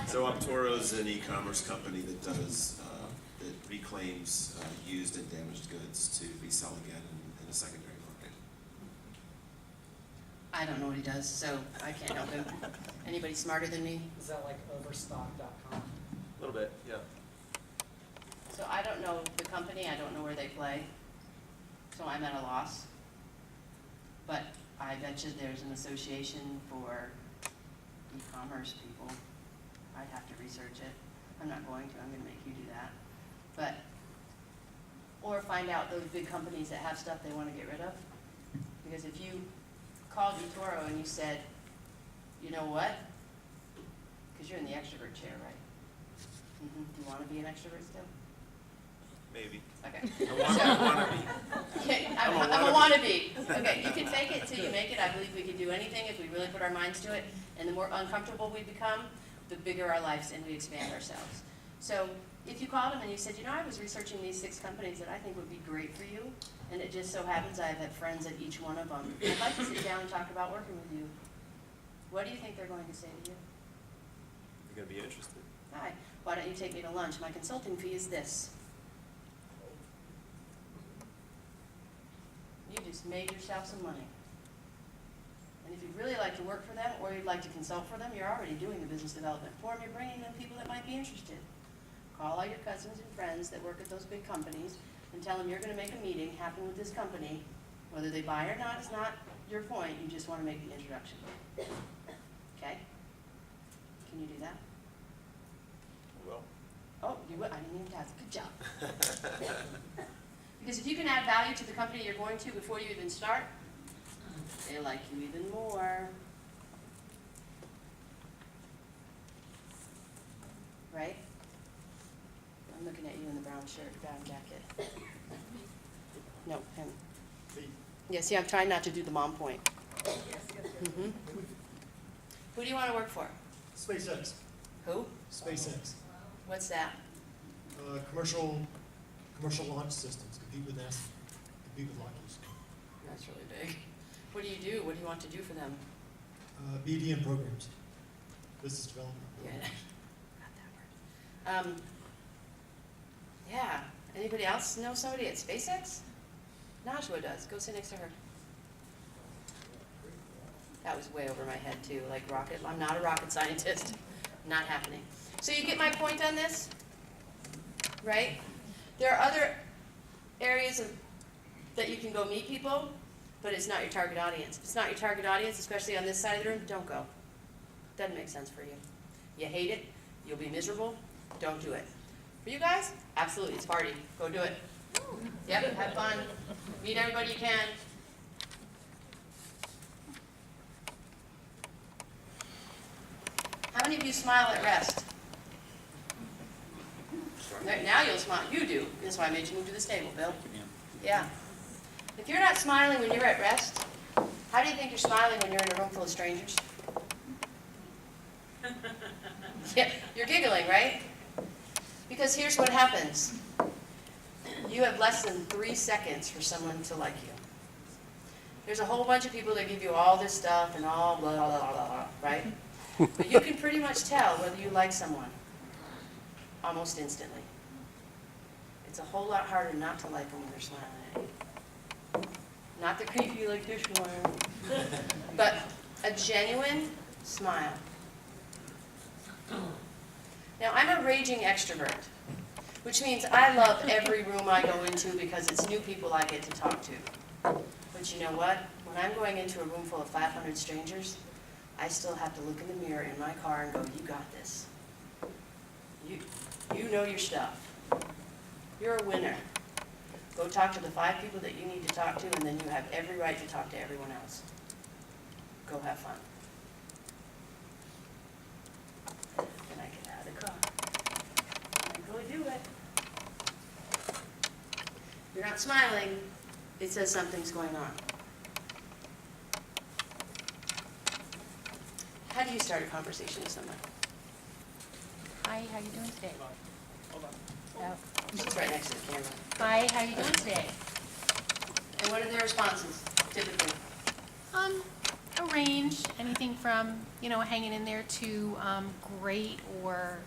So Toro's an e-commerce company that does that reclaims used and damaged goods to resell again in a secondary market. I don't know what he does, so I can't help him. Anybody smarter than me? Is that like overstock.com? A little bit, yeah. So I don't know the company, I don't know where they play, so I'm at a loss. But I bet you there's an association for e-commerce people. I'd have to research it. I'm not going to, I'm gonna make you do that. But, or find out those big companies that have stuff they wanna get rid of. Because if you called eToro and you said, you know what? Because you're in the extrovert chair, right? Do you want to be an extrovert still? Maybe. Okay. I wanna be. Okay, you can fake it till you make it. I believe we can do anything if we really put our minds to it. And the more uncomfortable we become, the bigger our lives and we expand ourselves. So if you called them and you said, you know, I was researching these 6 companies that I think would be great for you, and it just so happens I've had friends at each one of them. I'd like to sit down and talk about working with you. What do you think they're going to say to you? You're gonna be interested. Hi, why don't you take me to lunch? My consulting fee is this. You just made yourself some money. And if you'd really like to work for them or you'd like to consult for them, you're already doing the business development for them. You're bringing them people that might be interested. Call all your cousins and friends that work at those big companies and tell them you're going to make a meeting happen with this company. Whether they buy or not is not your point. You just want to make the introduction. Okay? Can you do that? Well. Oh, you would? I didn't even ask. Good job. Because if you can add value to the company you're going to before you even start, they like you even more. Right? I'm looking at you in the brown shirt, brown jacket. No, him. Yeah, see, I'm trying not to do the mom point. Mm-hmm. Who do you want to work for? SpaceX. Who? SpaceX. What's that? Commercial launch systems. Compete with NASA. Compete with Lockheed. That's really big. What do you do? What do you want to do for them? BD&M programs. Business development. Yeah. Got that word. Yeah. Anybody else know somebody at SpaceX? Najwa does. Go sit next to her. That was way over my head too, like rocket. I'm not a rocket scientist. Not happening. So you get my point on this? Right? There are other areas that you can go meet people, but it's not your target audience. If it's not your target audience, especially on this side of the room, don't go. Doesn't make sense for you. You hate it, you'll be miserable, don't do it. For you guys, absolutely, it's a party. Go do it. Yep, have fun. Meet everybody you can. How many of you smile at rest? Now you'll smile. You do. That's why I made you move to this table, Bill. Yeah. If you're not smiling when you're at rest, how do you think you're smiling when you're in a room full of strangers? Yeah, you're giggling, right? Because here's what happens. You have less than 3 seconds for someone to like you. There's a whole bunch of people that give you all this stuff and all blah, blah, blah, blah, blah, right? But you can pretty much tell whether you like someone almost instantly. It's a whole lot harder not to like them when they're smiling at you. Not the creepy like this one, but a genuine smile. Now, I'm a raging extrovert, which means I love every room I go into because it's new people I get to talk to. But you know what? When I'm going into a room full of 500 strangers, I still have to look in the mirror in my car and go, you got this. You know your stuff. You're a winner. Go talk to the 5 people that you need to talk to, and then you have every right to talk to everyone else. Go have fun. And I get out of the car. And I go do it. If you're not smiling, it says something's going on. How do you start a conversation with someone? Hi, how you doing today? Oh. She's right next to the camera. Hi, how you doing today? And what are their responses, typically? A range, anything from, hanging in there to great, or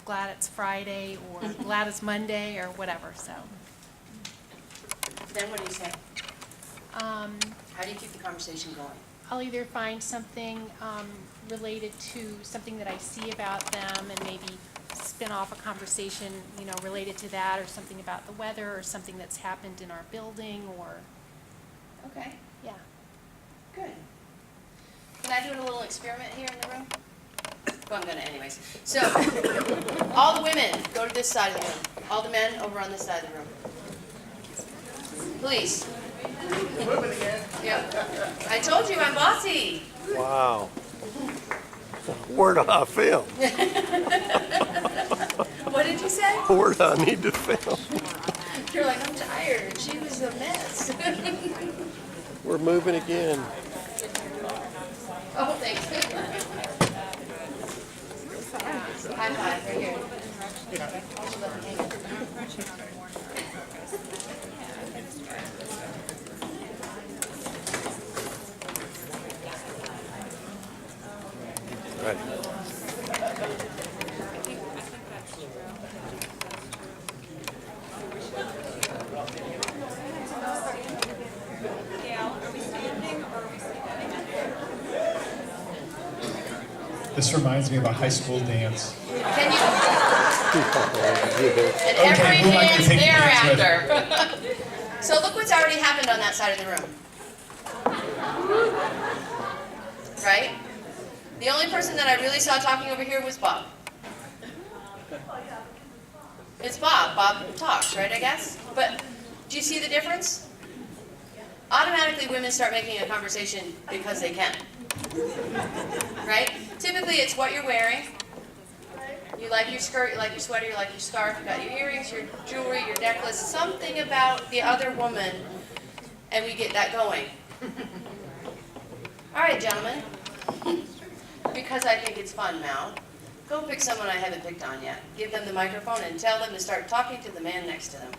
glad it's Friday, or glad it's Monday, or whatever, so. Then what do you say? How do you keep the conversation going? I'll either find something related to something that I see about them and maybe spin off a conversation, related to that, or something about the weather, or something that's happened in our building, or. Okay. Yeah. Good. Can I do a little experiment here in the room? Well, I'm gonna anyways. So, all the women, go to this side of the room. All the men, over on this side of the room. Please. Yeah. I told you I'm bossy. Wow. Where do I film? What did you say? Where do I need to film? You're like, I'm tired. She was a mess. We're moving again. Oh, thanks. High five, right here. Right. This reminds me of a high school dance. Can you? And Okay, every we'll let you dance take the dance with thereafter. So look what's already happened on that side of the room. Right? The only person that I really saw talking over here was Bob. It's Bob. Bob talks, right, I guess? But do you see the difference? Automatically women start making a conversation because they can. Right? Typically it's what you're wearing. You like your skirt, you like your sweater, you like your scarf, you got your earrings, your jewelry, your necklace, something about the other woman, and we get that going. All right, gentlemen, because I think it's fun now, go pick someone I haven't picked on yet. Give them the microphone and tell them to start talking to the man next to them.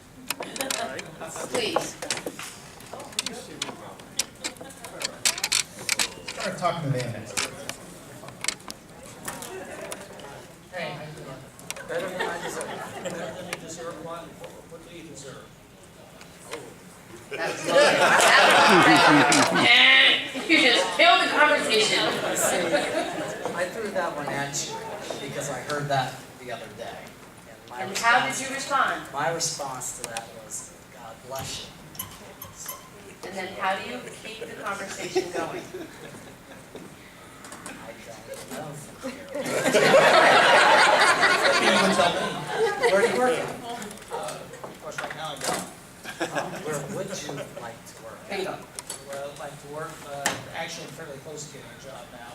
Please. Start talking to the man next. Hey, how you doing? Better than I deserve. Better than you deserve. What do you deserve? That's you just killed the conversation. I threw that one at you because I heard that the other day. And how did you respond? My response to that was, God bless you. And then how do you keep the conversation going? I don't know. Where are you working? Of course, right now I don't. Where would you like to work? Bingo. Well, I'd like to work, actually fairly close to getting a job now.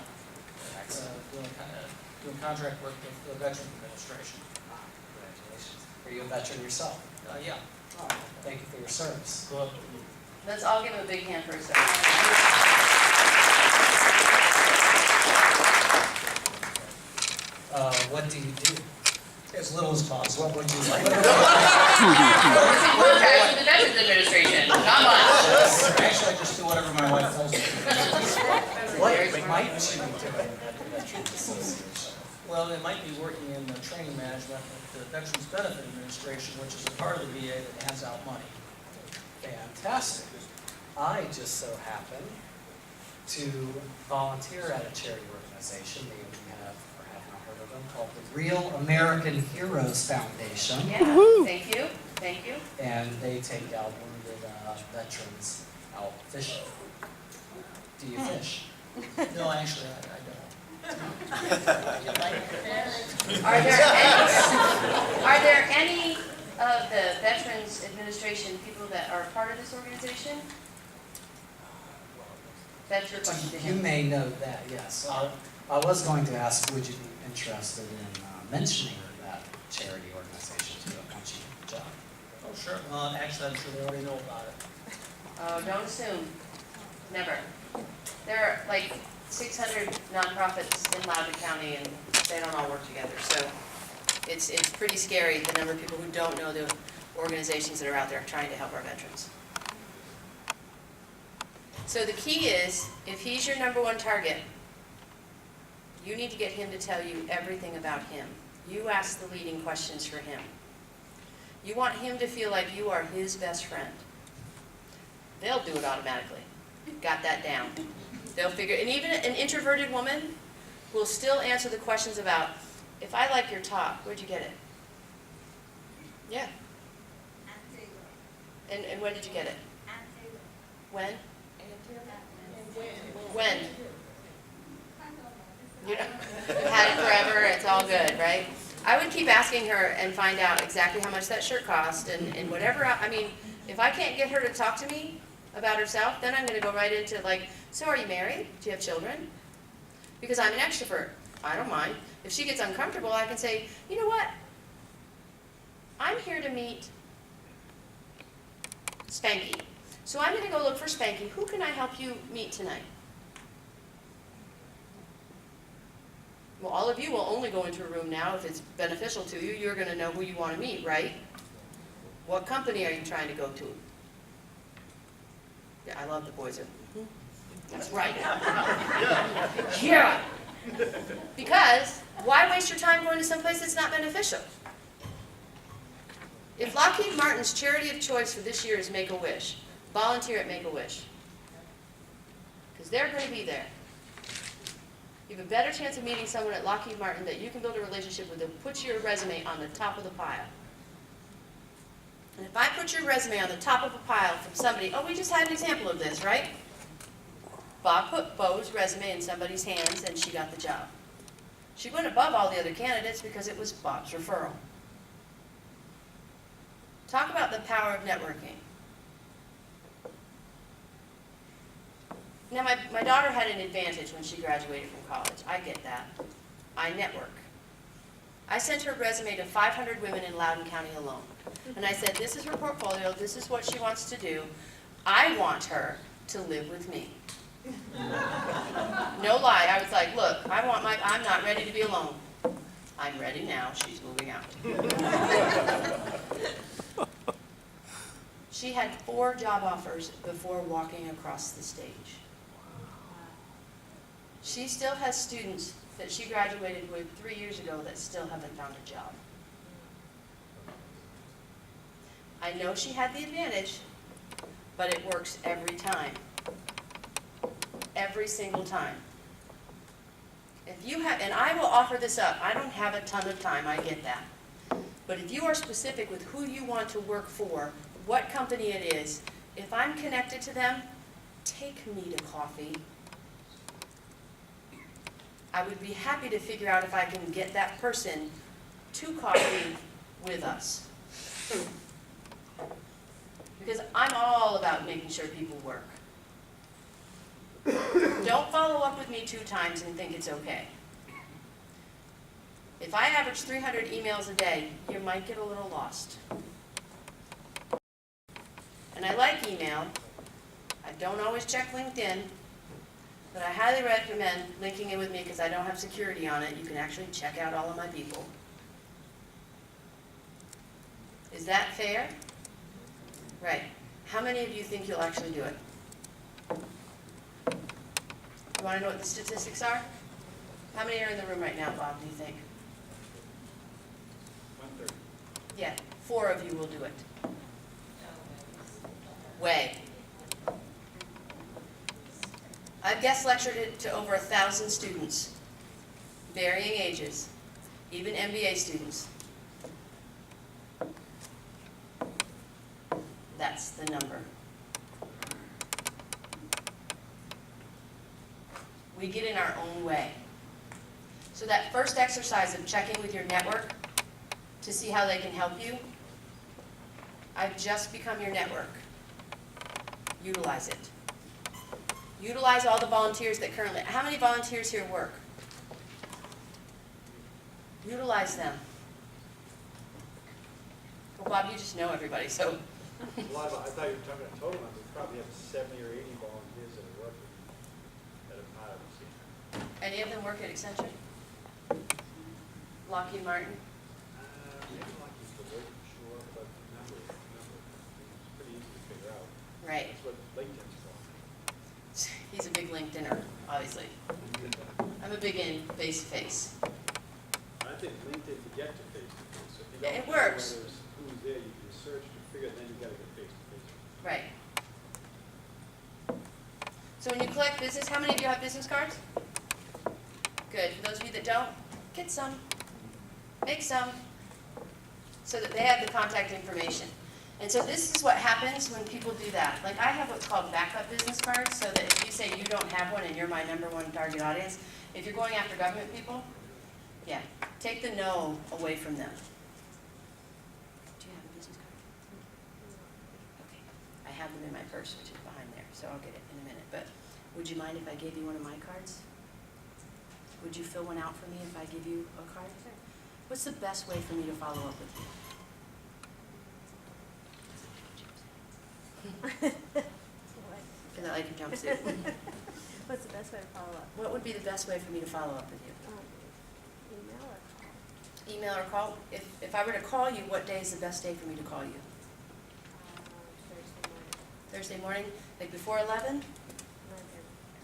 Doing contract work with the Veterans Administration. Congratulations. Are you a veteran yourself? Yeah. Oh, thank you for your service. Well, Let's all give him a big hand for his service. What do you do? as little as possible. What would you like? Contract with the Veterans Administration, not much. Actually, I just do whatever my wife tells me. What might you be doing at the Veterans Association? Well, it might be working in the training management of the Veterans Benefit Administration, which is a part of the VA that hands out money. Fantastic. I just so happen to volunteer at a charity organization that you have or have not heard of them, called the Real American Heroes Foundation. Yeah, thank you, thank you. And they take out wounded veterans out fishing. Do you fish? No, actually, I don't. Are there any of the Veterans Administration people that are part of this organization? That's your question to You him. may know that, yes. I was going to ask, would you be interested in mentioning that charity organization to them once you get the job? Oh, sure. Actually, I'm sure they already know about it. Oh, don't assume. Never. There are like 600 nonprofits in Loudoun County, and they don't all work together. So it's pretty scary, the number of people who don't know the organizations that are out there trying to help our veterans. So the key is, if he's your number one target, you need to get him to tell you everything about him. You ask the leading questions for him. You want him to feel like you are his best friend. They'll do it automatically. Got that down. They'll figure, and even an introverted woman will still answer the questions about, if I like your top, where'd you get it? Yeah. And when did you get it? When? When? You know, you've had it forever, it's all good, right? I would keep asking her and find out exactly how much that shirt cost and whatever, I mean, if I can't get her to talk to me about herself, then I'm gonna go right into like, so are you married? Do you have children? Because I'm an extrovert. I don't mind. If she gets uncomfortable, I can say, you know what? I'm here to meet Spanky. So I'm gonna go look for Spanky. Who can I help you meet tonight? Well, all of you will only go into a room now if it's beneficial to you. You're gonna know who you wanna meet, right? What company are you trying to go to? Yeah, I love the boys. That's right. Yeah. Because why waste your time going to someplace that's not beneficial? If Lockheed Martin's charity of choice for this year is Make-A-Wish, volunteer at Make-A-Wish. Because they're going to be there. You have a better chance of meeting someone at Lockheed Martin that you can build a relationship with that puts your resume on the top of the pile. And if I put your resume on the top of a pile from somebody, oh, we just had an example of this, right? Bob put Bo's resume in somebody's hands and she got the job. She went above all the other candidates because it was Bob's referral. Talk about the power of networking. Now, my daughter had an advantage when she graduated from college. I get that. I network. I sent her resume to 500 women in Loudoun County alone. And I said, this is her portfolio, this is what she wants to do. I want her to live with me. No lie, I was like, look, I'm not ready to be alone. I'm ready now, she's moving out. She had 4 job offers before walking across the stage. She still has students that she graduated with 3 years ago that still haven't found a job. I know she had the advantage, but it works every time. Every single time. If you have, and I will offer this up, I don't have a ton of time, I get that. But if you are specific with who you want to work for, what company it is, if I'm connected to them, take me to coffee. I would be happy to figure out if I can get that person to coffee with us. Because I'm all about making sure people work. Don't follow up with me 2 times and think it's okay. If I average 300 emails a day, you might get a little lost. And I like email. I don't always check LinkedIn, but I highly recommend linking in with me because I don't have security on it. You can actually check out all of my people. Is that fair? Right. How many of you think you'll actually do it? You want to know what the statistics are? How many are in the room right now, Bob, do you think? 1/3. Yeah, 4 of you will do it. Way. I've guest lectured it to over 1,000 students, varying ages, even MBA students. That's the number. We get in our own way. So that first exercise of checking with your network to see how they can help you, I've just become your network. Utilize it. Utilize all the volunteers that currently, how many volunteers here work? Utilize them. Well, Bob, you just know everybody, so. I thought you were talking about total numbers. We probably have 70 or 80 volunteers that are working at a pilot machine. Any of them work at Accenture? Lockheed Martin? Maybe Lockheed's the work, sure, but number, it's pretty easy to figure out. Right. That's what LinkedIn's for. He's a big LinkedIner, obviously. I'm a big in face-to-face. I think LinkedIn to get to face-to-face. So if you Yeah, don't it know works. who's there, you can search to figure, then you gotta get face-to-face. Right. So when you collect business, how many of you have business cards? Good. For those of you that don't, get some. Make some. So that they have the contact information. And so this is what happens when people do that. Like I have what's called backup business cards, so that if you say you don't have one and you're my #1 target audience, if you're going after government people, yeah, take the no away from them. Do you have a business card? Okay. I have them in my purse, which is behind there, so I'll get it in a minute. But would you mind if I gave you one of my cards? Would you fill one out for me if I give you a card? What's the best way for me to follow up with you? Because I like your jumpsuit. What's the best way to follow up? What would be the best way for me to follow up with you? Email or call? Email or call? If I were to call you, what day is the best day for me to call you? Thursday morning. Thursday morning, like before 11?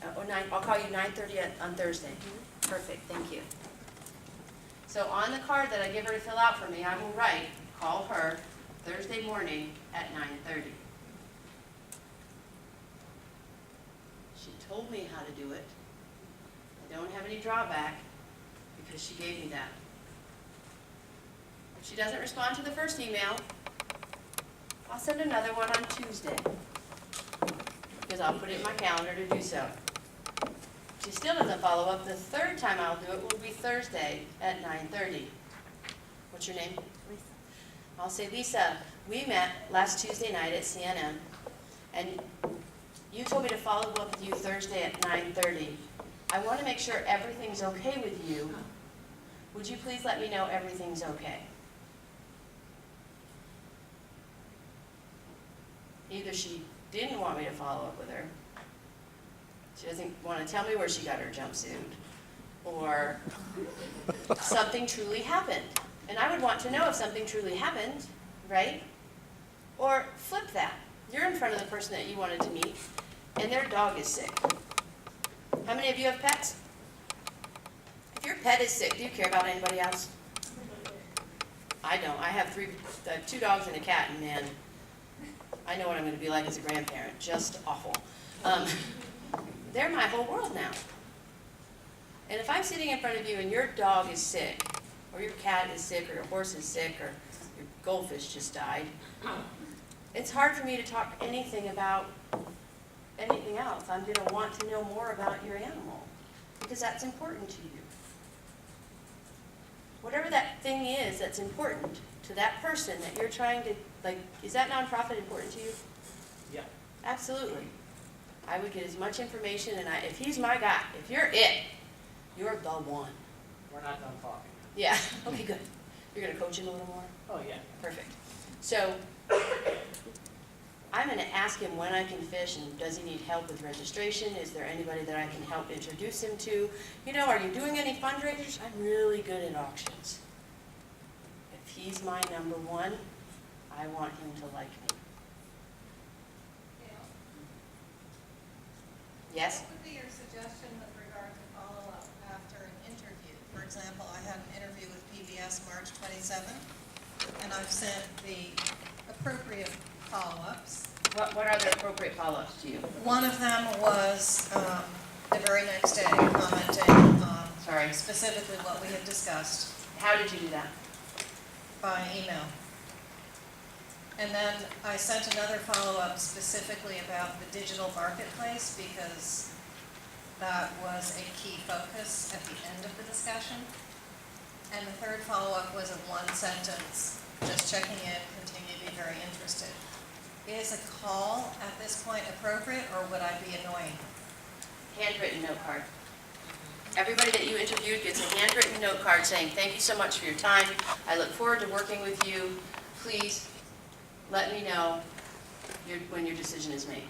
9:30. Or 9, I'll call you 9:30 on Thursday. Perfect, thank you. So on the card that I give her to fill out for me, I will write, call her Thursday morning at 9:30. She told me how to do it. I don't have any drawback because she gave me that. If she doesn't respond to the first email, I'll send another one on Tuesday because I'll put it in my calendar to do so. If she still doesn't follow up, the third time I'll do it will be Thursday at 9:30. What's your name? Lisa. I'll say, Lisa, we met last Tuesday night at CNM, and you told me to follow up with you Thursday at 9:30. I want to make sure everything's okay with you. Would you please let me know everything's okay? Either she didn't want me to follow up with her, she doesn't want to tell me where she got her jumpsuit, or something truly happened. And I would want to know if something truly happened, right? Or flip that. You're in front of the person that you wanted to meet, and their dog is sick. How many of you have pets? If your pet is sick, do you care about anybody else? I don't. I have 2 dogs and a cat, and man, I know what I'm going to be like as a grandparent. Just awful. They're my whole world now. And if I'm sitting in front of you and your dog is sick, or your cat is sick, or your horse is sick, or your goldfish just died, it's hard for me to talk anything about anything else. I'm going to want to know more about your animal because that's important to you. Whatever that thing is that's important to that person that you're trying to, like, is that nonprofit important to you? Yeah. Absolutely. I would get as much information, and if he's my guy, if you're it, you're the one. We're not done talking. Yeah, okay, good. You're going to coach him a little more? Oh, yeah. Perfect. So I'm going to ask him when I can fish, and does he need help with registration? Is there anybody that I can help introduce him to? You know, are you doing any fundraisers? I'm really good at auctions. If he's my number one, I want him to like me. Yes? What would be your suggestion with regard to follow-up after an interview? For example, I had an interview with PBS March 27th, and I've sent the appropriate follow-ups. What are the appropriate follow-ups to you? One of them was the very next day commenting on specifically what we had discussed. How did you do that? By email. And then I sent another follow-up specifically about the digital marketplace because that was a key focus at the end of the discussion. And the third follow-up was in one sentence, just checking in, continue to be very interested. Is a call at this point appropriate, or would I be annoying? Handwritten note card. Everybody that you interviewed gets a handwritten note card saying, thank you so much for your time. I look forward to working with you. Please let me know when your decision is made.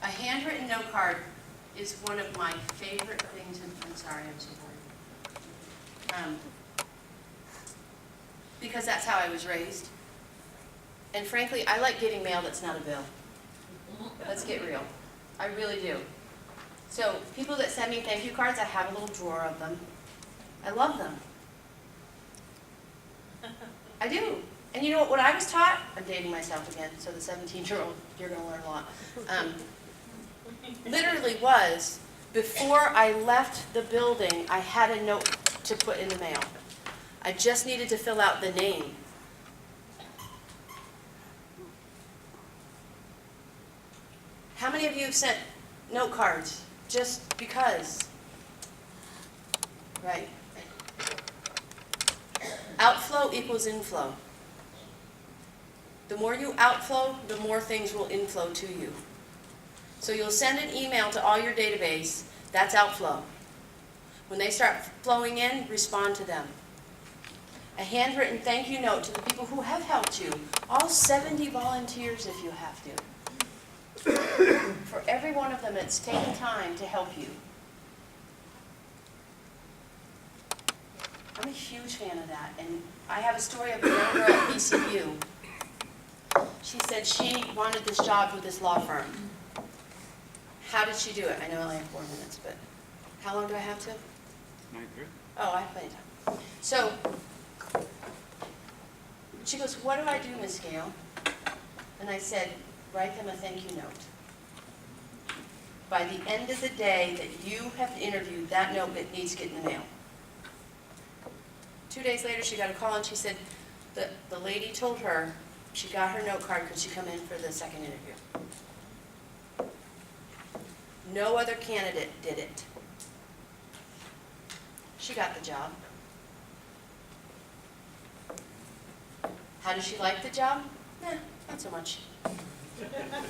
A handwritten note card is one of my favorite things. I'm sorry, I'm so bored. Because that's how I was raised. And frankly, I like getting mail that's not a bill. Let's get real. I really do. So people that send me thank you cards, I have a little drawer of them. I love them. I do. And you know what I was taught? I'm dating myself again, so the 17-year-old, you're going to learn a lot. Literally was, before I left the building, I had a note to put in the mail. I just needed to fill out the name. How many of you have sent note cards just because? Right. Outflow equals inflow. The more you outflow, the more things will inflow to you. So you'll send an email to all your database, that's outflow. When they start flowing in, respond to them. a handwritten thank you note to the people who have helped you, all 70 volunteers if you have to. For every one of them that's taken time to help you. I'm a huge fan of that, and I have a story of a young girl at BCU. She said she wanted this job with this law firm. How did she do it? I know I only have 4 minutes, but how long do I have to? 9:30. Oh, I have plenty of time. So, she goes, what do I do, Miss Gale? And I said, write them a thank you note. By the end of the day that you have interviewed, that note needs to get in the mail. 2 days later, she got a call and she said the lady told her she got her note card, could she come in for the second interview? No other candidate did it. She got the job. How does she like the job? Nah, not so much.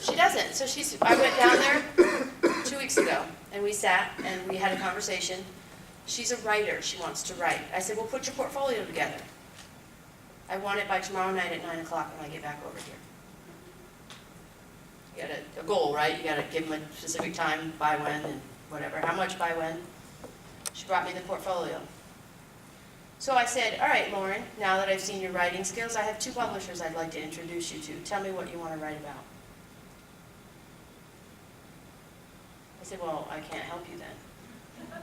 She doesn't. So I went down there 2 weeks ago, and we sat and we had a conversation. She's a writer. She wants to write. I said, well, put your portfolio together. I want it by tomorrow night at 9 o'clock when I get back over here. You got a goal, right? You got to give them a specific time, by when, and whatever. How much by when? She brought me the portfolio. So I said, all right, Lauren, now that I've seen your writing skills, I have 2 publishers I'd like to introduce you to. Tell me what you want to write about. I said, well, I can't help you then.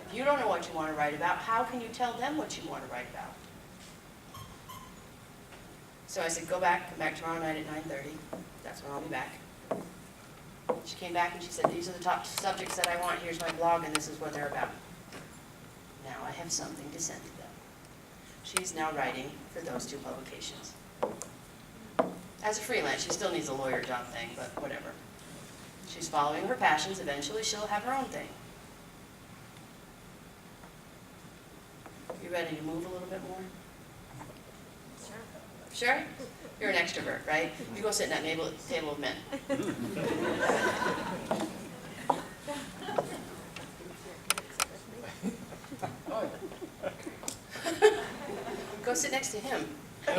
If you don't know what you want to write about, how can you tell them what you want to write about? So I said, come back tomorrow night at 9:30. That's when I'll be back. She came back and she said, these are the top subjects that I want. Here's my blog, and this is what they're about. Now I have something to send to them. She's now writing for those 2 publications. As a freelance, she still needs a lawyer job thing, but whatever. She's following her passions. Eventually, she'll have her own thing. You ready to move a little bit more? Sure. Sure? You're an extrovert, right? You go sit in that table of men. Go sit next to him. My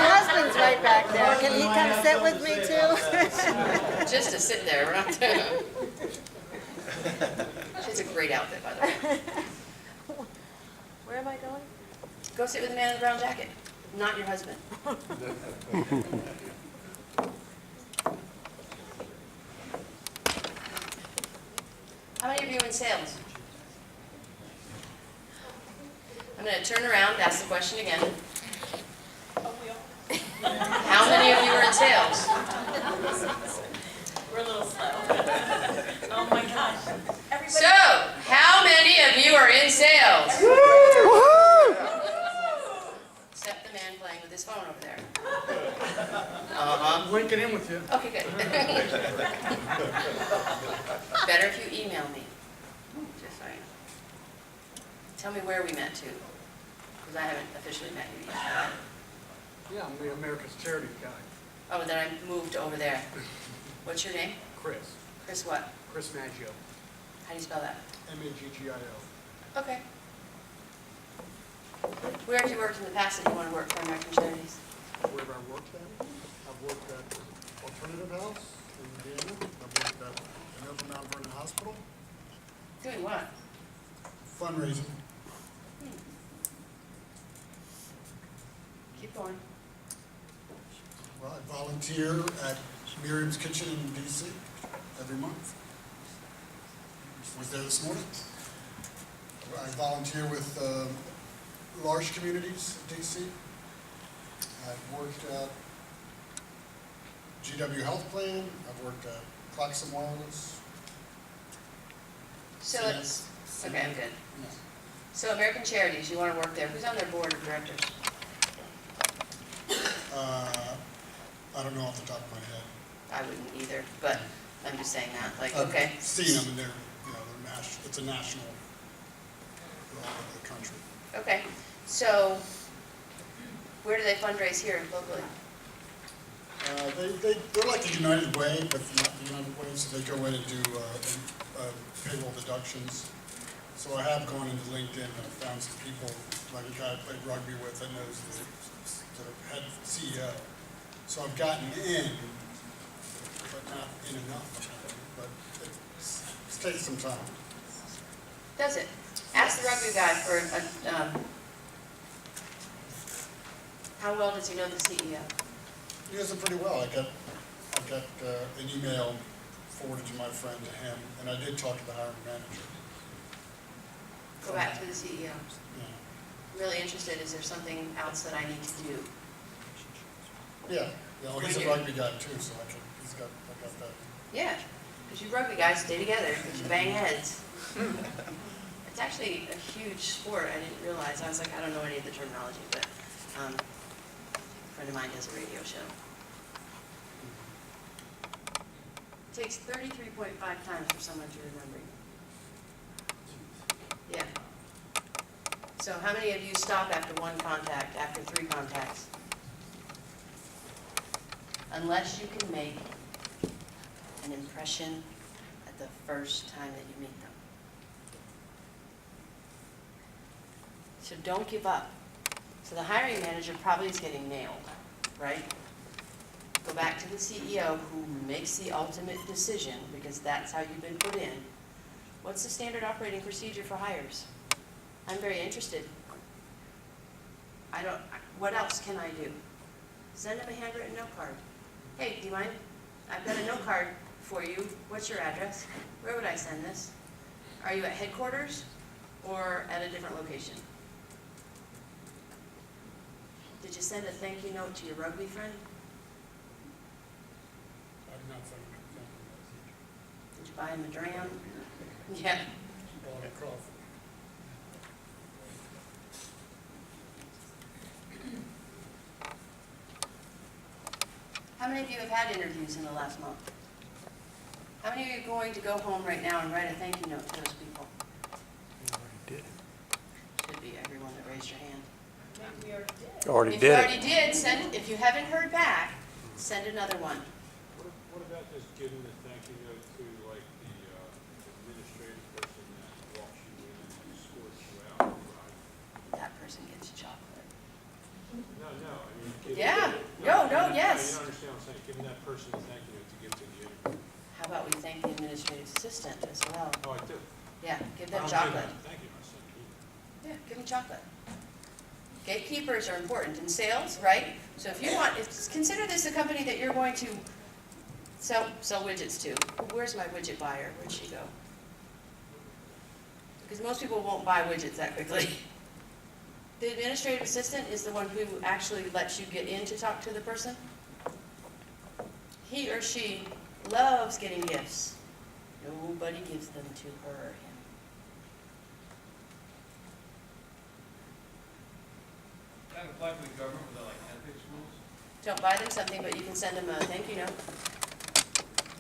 husband's right back there. Can he come sit with me too? Just to sit there, we're not doing. She has a great outfit, by the way. Where am I going? Go sit with the man in the brown jacket, not your husband. How many of you are in sales? I'm going to turn around, ask the question again. How many of you are in sales? We're a little slow. Oh my gosh. Everybody. So, how many of you are in sales? Except the man playing with his phone over there. I'm linking in with you. Okay, good. Better if you email me. Just so you know. Tell me where we met too, because I haven't officially met you yet. Yeah, I'm the America's Charity guy. Oh, then I moved over there. What's your name? Chris. Chris what? Chris Maggio. How do you spell that? Maggio. Okay. Where have you worked in the past that you want to work for American Charities? Where have I worked at? I've worked at Alternative House in Vienna. I've worked at another Mount Vernon Hospital. Doing what? Fundraising. Keep going. Well, I volunteer at Miriam's Kitchen in DC every month. Was there this morning. I volunteer with large communities in DC. I've worked at GW Health Plan. I've worked at Claxon Wireless. So it's, okay, I'm good. So American Charities, you want to work there. Who's on their board of directors? I don't know off the top of my head. I wouldn't either, but I'm just saying that, like, I've okay. seen them, and they're national. It's a national the country. Okay, so where do they fundraise here locally? They're like the United Way, but not the United Way, so they go in and do payroll deductions So I have gone into LinkedIn and found some people, like a guy I played rugby with that knows the head CEO. So I've gotten in, but not in enough. But it's taken some time. Does it? Ask the rugby guy for, how well does he know the CEO? He does it pretty well. I got an email forwarded to my friend to him, and I did talk to the hiring manager. Go back to the CEO. Yeah. I'm really interested, is there something else that I need to do? Yeah, well, he's a rugby guy too, so I got that. Yeah, because you rugby guys stay together, because you bang heads. It's actually a huge sport, I didn't realize. I was like, I don't know any of the terminology, but a friend of mine does a radio show. It takes 33.5 times for someone to remember you. Yeah. So how many of you stop after one contact, after 3 contacts? Unless you can make an impression at the first time that you meet them. So don't give up. So the hiring manager probably is getting nailed, right? Go back to the CEO who makes the ultimate decision, because that's how you've been put in. What's the standard operating procedure for hires? I'm very interested. What else can I do? Send them a handwritten note card. Hey, do you mind? I've got a note card for you. What's your address? Where would I send this? Are you at headquarters or at a different location? Did you send a thank you note to your rugby friend? I'm not saying Did you buy him a dram? Yeah. bought a Crawford. How many of you have had interviews in the last month? How many of you are going to go home right now and write a thank you note to those people? Should be everyone that raised your hand. Already If did you it. already did, if you haven't heard back, send another one. What about just giving a thank you note to like the administrative person that walks you in and escorts you out? That person gets chocolate. No, I mean. Give Yeah. no, No, you yes. don't understand what I'm saying, giving that person a thank you note to give to the interview. How about we thank the administrative assistant as well? Oh, I do. Yeah, give I them don't chocolate. Thank you, my son. Yeah, give them chocolate. Gatekeepers are important in sales, right? So if you want, consider this a company that you're going to sell widgets to. Where's my widget buyer? Where'd she go? Because most people won't buy widgets that quickly. The administrative assistant is the one who actually lets you get in to talk to the person. He or she loves getting gifts. Nobody gives them to her or him. That apply to the government with like ethics rules? Don't buy them something, but you can send them a thank you note.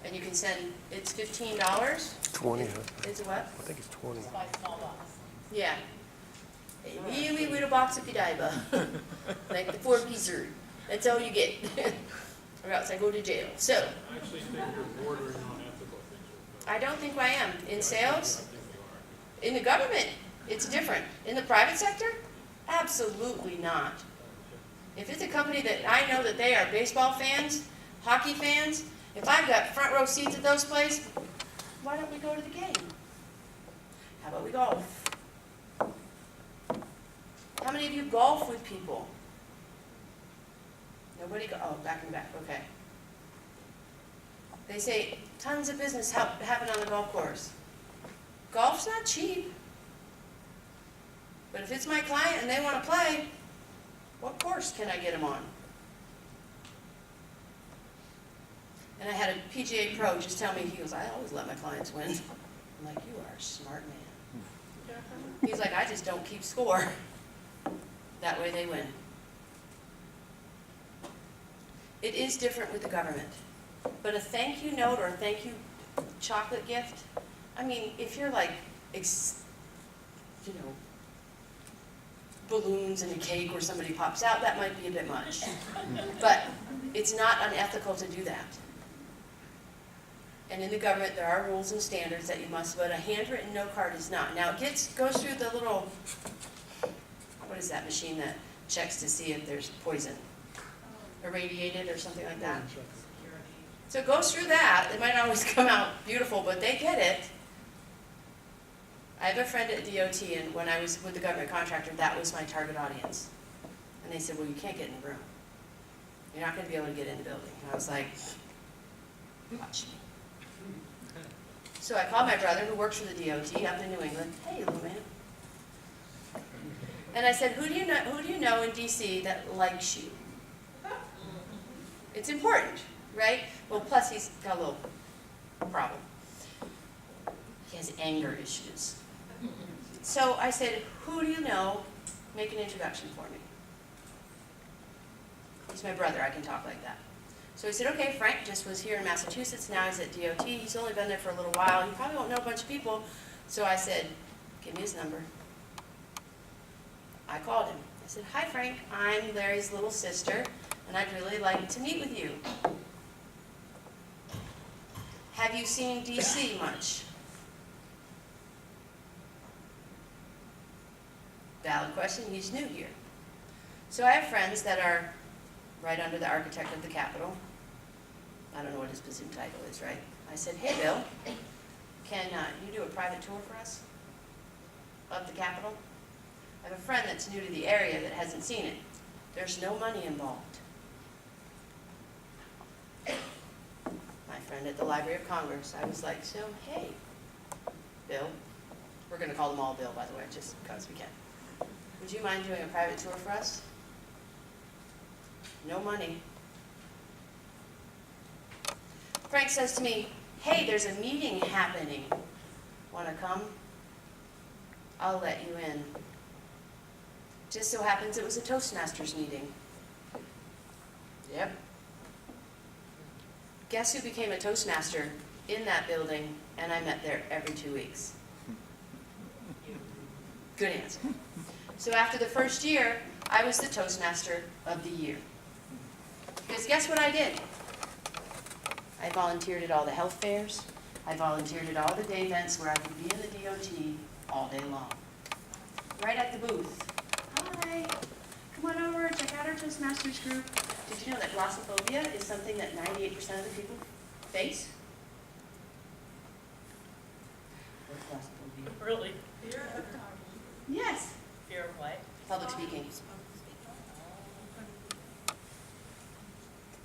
And you can send, it's $15. 20. It's a what? I think it's 20. Buy small box. Yeah. A really little box of Godiva. Like the 4-piecer. That's all you get. Or else I go to jail. So, I actually think you're bordering on ethical things. I don't think I am. In sales? In the government, it's different. In the private sector? Absolutely not. If it's a company that I know that they are baseball fans, hockey fans, if I've got front row seats at those places, why don't we go to the game? How about we golf? How many of you golf with people? Nobody oh, back in the back, okay. They say tons of business happen on the golf course. Golf's not cheap. But if it's my client and they want to play, what course can I get them on? And I had a PGA pro just tell me, he goes, I always let my clients win. I'm like, you are a smart man. He's like, I just don't keep score. That way they win. It is different with the government. But a thank you note or a thank you chocolate gift, I mean, if you're like, balloons and a cake where somebody pops out, that might be a bit much. But it's not unethical to do that. And in the government, there are rules and standards that you must, but a handwritten note card is not. Now, it goes through the little, what is that machine that checks to see if there's poison? Irradiated or something like that. So it goes through that. It might not always come out beautiful, but they get it. I have a friend at DOT, and when I was with the government contractor, that was my target audience. And they said, well, you can't get in the room. You're not going to be able to get in the building. And I was like, watch me. So I called my brother, who works for the DOT up in New England. Hey, little man. And I said, who do you know in DC that likes you? It's important, right? Well, plus he's got a little problem. He has anger issues. So I said, who do you know? Make an introduction for me. He's my brother, I can talk like that. So he said, okay, Frank just was here in Massachusetts, now he's at DOT, he's only been there for a little while, he probably won't know a bunch of people. So I said, give me his number. I called him. I said, hi Frank, I'm Larry's little sister, and I'd really like to meet with you. Have you seen DC much? Valid question, he's new here. So I have friends that are right under the architect of the Capitol. I don't know what his position title is, right? I said, hey Bill, can you do a private tour for us of the Capitol? I have a friend that's new to the area that hasn't seen it. There's no money involved. My friend at the Library of Congress, I was like, so hey, Bill, we're going to call them all Bill, by the way, just because we can. Would you mind doing a private tour for us? No money. Frank says to me, hey, there's a meeting happening. Want to come? I'll let you in. Just so happens it was a Toastmasters meeting. Yep. Guess who became a Toastmaster in that building, and I met there every 2 weeks? Good answer. So after the first year, I was the Toastmaster of the year. Because guess what I did? I volunteered at all the health fairs. I volunteered at all the day events where I could be in the DOT all day long. Right at the booth. Hi, come on over, check out our Toastmasters group. Did you know that glossophobia is something that 98% of the people face? What's glossophobia? Really? Fear of Yes. Fear of what? Public speaking.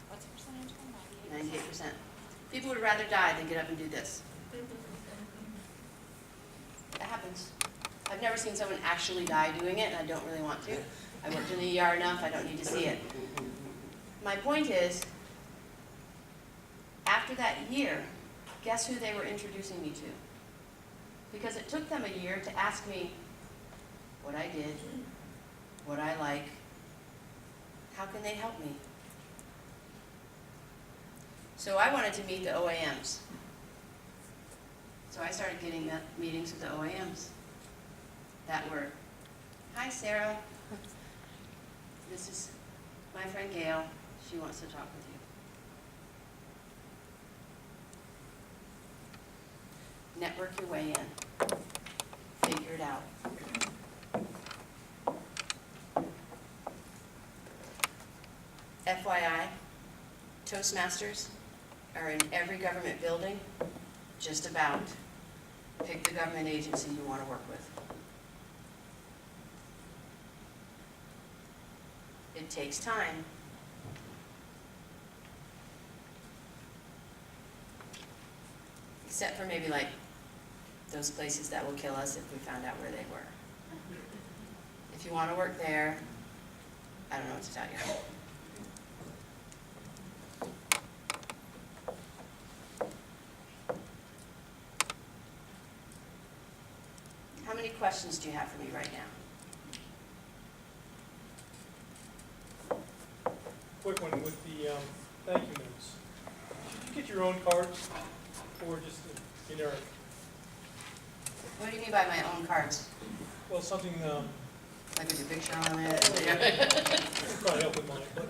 What's the percentage? 98%. People would rather die than get up and do this. That happens. I've never seen someone actually die doing it, and I don't really want to. I worked in the ER enough, I don't need to see it. My point is, after that year, guess who they were introducing me to? Because it took them a year to ask me what I did, what I like, how can they help me? So I wanted to meet the OAMs. So I started getting meetings with the OAMs that were, hi Sarah, this is my friend Gail, she wants to talk with you. Network your way in, figure it out. FYI, Toastmasters are in every government building, just about. Pick the government agency you want to work with. It takes time. Except for maybe like those places that will kill us if we found out where they were. If you want to work there, I don't know what to tell you. How many questions do you have for me right now? Quick one with the thank you notes. Should you get your own cards or just generic? What do you mean by my own cards? Well, something like with your picture on it? Probably help with mine, but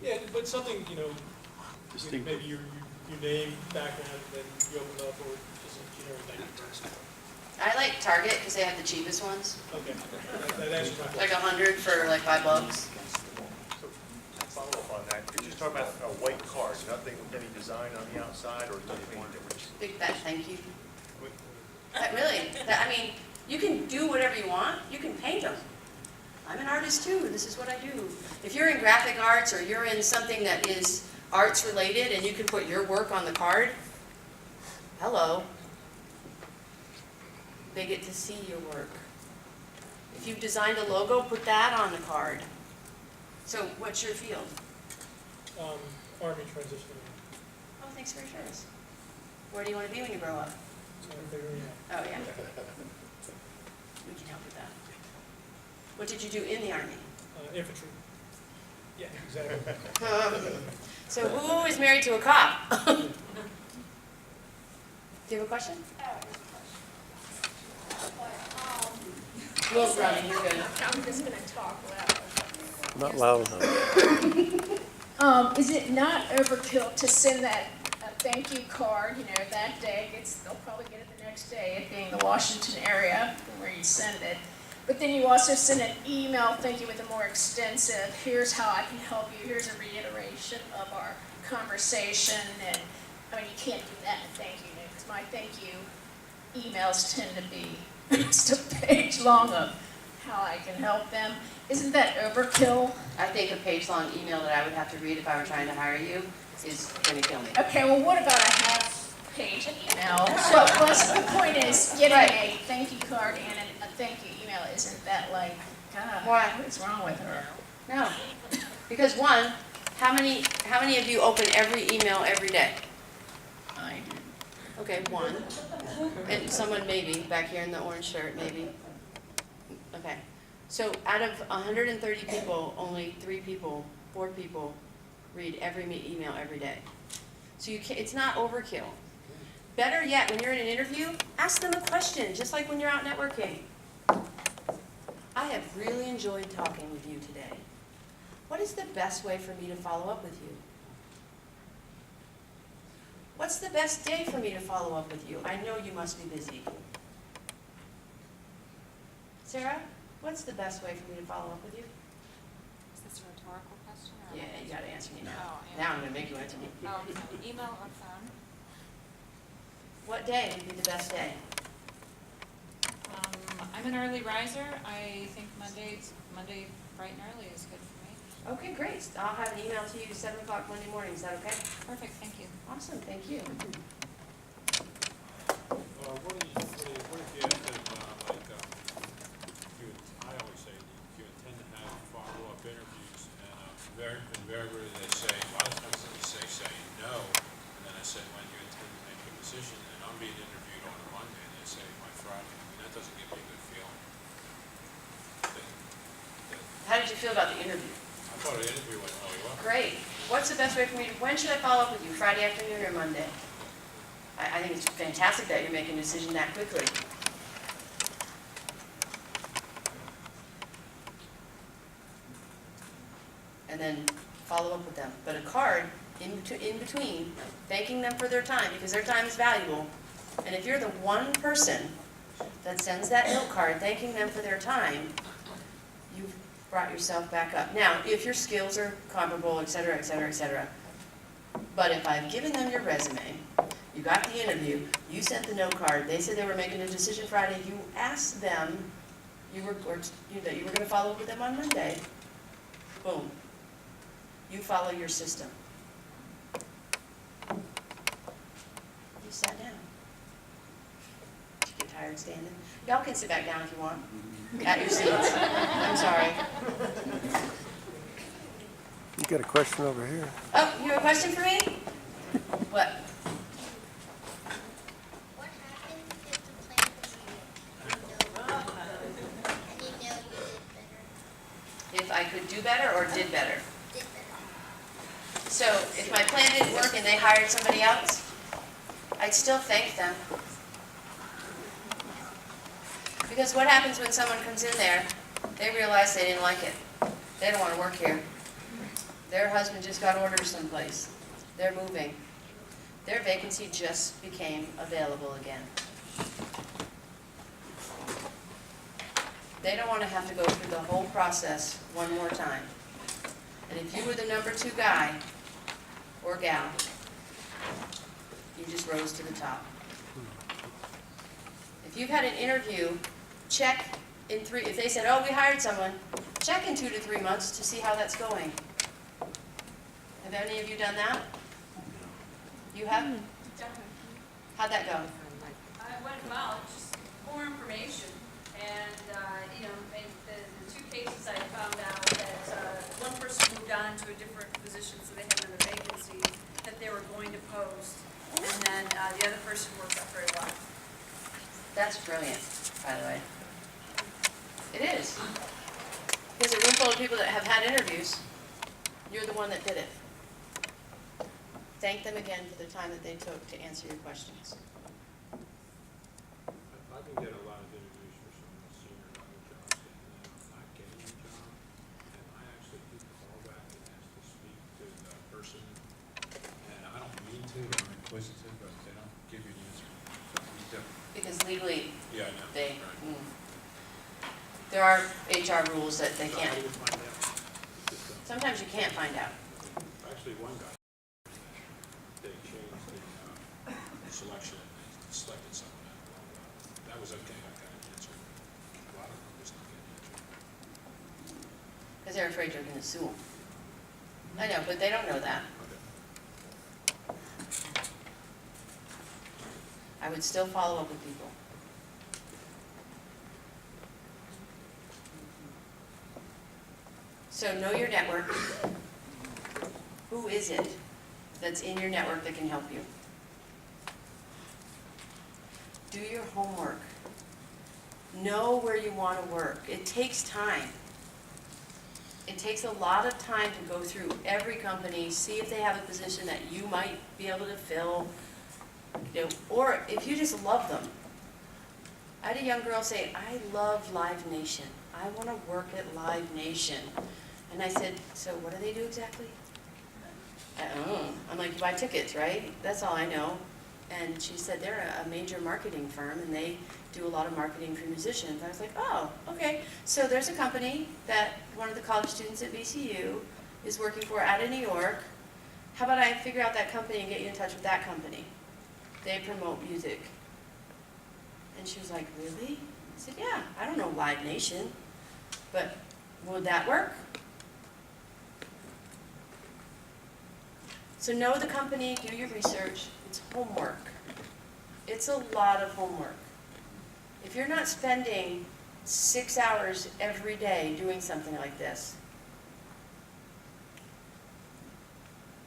yeah, but something, you know, maybe you your name, background, then you open up, or just a generic thing? I like Target because they have the cheapest ones. Okay, that answers my Like question. 100 for like $5. Follow up on that, you're just talking about a white card, nothing with any design on the outside or anything different? Big fat thank you. Really, I mean, you can do whatever you want. You can paint them. I'm an artist too. This is what I do. If you're in graphic arts or you're in something that is arts related and you can put your work on the card, hello. They get to see your work. If you've designed a logo, put that on the card. So what's your field? Army transition. Oh, thanks for your service. Where do you want to be when you grow up? So I'm figuring it out. Oh, yeah. We can help with that. What did you do in the Army? Infantry. Yeah, exactly. So who is married to a cop? Do you have a question? Will's running, you're good. I'm just gonna talk loud. Not loud enough. Is it not overkill to send that thank you card, that day? They'll probably get it the next day, it being the Washington area where you send it. But then you also send an email, thank you, with a more extensive, here's how I can help you, here's a reiteration of our conversation. And I mean, you can't do that in thank you note, because my thank you emails tend to be just a page long of how I can help them. Isn't that overkill? I think a page-long email that I would have to read if I were trying to hire you is going to kill me. Okay, well, what about a half-page email? So, the point is, getting a thank you card and a thank you email, isn't that like, God, Why? what's wrong with her? No, because one, how many of you open every email every day? I do. Okay, one. And someone maybe, back here in the orange shirt, maybe. Okay. So out of 130 people, only 4 people read every email every day. So it's not overkill. Better yet, when you're in an interview, ask them a question, just like when you're out networking. I have really enjoyed talking with you today. What is the best way for me to follow up with you? What's the best day for me to follow up with you? I know you must be busy. Sarah, what's the best way for me to follow up with you? Is this a rhetorical question? Or Yeah, you gotta answer me now. Oh, Now I'm gonna make you answer me. Email or phone? What day would be the best day? I'm an early riser. I think Monday bright and early is good for me. Okay, great. I'll have an email to you 7 o'clock Monday morning. Is that okay? Perfect, thank you. Awesome, thank you. What if you ask them, I always say, you intend to have follow-up interviews, and invariably they say, a lot of times they say no, and then I say, when do you intend to make a decision? And I'm being interviewed on a Monday, and they say, by Friday. I mean, that doesn't give me a good feeling. How did you feel about the interview? I thought the interview went really well. Great. What's the best way for me when should I follow up with you? Friday afternoon or Monday? I think it's fantastic that you're making a decision that quickly. And then follow up with them. But a card in between, thanking them for their time, because their time is valuable. And if you're the one person that sends that note card thanking them for their time, you've brought yourself back up. Now, if your skills are comparable, et cetera, et cetera, et cetera. But if I've given them your resume, you got the interview, you sent the note card, they said they were making a decision Friday, you asked them, that you were going to follow up with them on Monday, boom. You follow your system. You sat down. Did you get tired standing? Y'all can sit back down if you want, at your seats. I'm sorry. You got a question over here. Oh, you have a question for me? What? If I could do better or did better? So if my plan didn't work and they hired somebody else, I'd still thank them. Because what happens when someone comes in there, they realize they didn't like it. They don't want to work here. Their husband just got orders someplace. They're moving. Their vacancy just became available again. They don't want to have to go through the whole process one more time. And if you were the number 2 guy or gal, you just rose to the top. If you've had an interview, check in 3, if they said, oh, we hired someone, check in 2 to 3 months to see how that's going. Have any of you done that? You have? How'd that go? It went well, just more information. And, you know, in the 2 cases I found out that one person moved on to a different position, so they had another vacancy that they were going to post. And then the other person worked out very well. That's brilliant, by the way. It is. There's a room full of people that have had interviews. You're the one that did it. Thank them again for the time that they took to answer your questions. I've been getting a lot of interviews for some of the senior level jobs, and then I'm not getting the job, and I actually do call back and ask to speak to the person, and I don't mean to, I'm inquisitive, but they don't give you the answer. So it's different. Because legally, Yeah, I know. they, Right. there are HR rules that they So how can't. do you find out? Sometimes you can't find out. Actually, one guy, they changed the selection, and they selected someone else. That was okay, I got an answer. A lot of them just not getting an answer. Because they're afraid you're going to sue them. I know, but they don't know that. I would still follow up with people. So know your network. Who is it that's in your network that can help you? Do your homework. Know where you want to work. It takes time. It takes a lot of time to go through every company, see if they have a position that you might be able to fill, you know, or if you just love them. I had a young girl say, I love Live Nation. I want to work at Live Nation. And I said, so what do they do exactly? I don't know. I'm like, you buy tickets, right? That's all I know. And she said, they're a major marketing firm, and they do a lot of marketing for musicians. I was like, oh, okay. So there's a company that one of the college students at VCU is working for out of New York. How about I figure out that company and get you in touch with that company? They promote music. And she was like, really? I said, yeah, I don't know Live Nation, but would that work? So know the company, do your research. It's homework. It's a lot of homework. If you're not spending 6 hours every day doing something like this,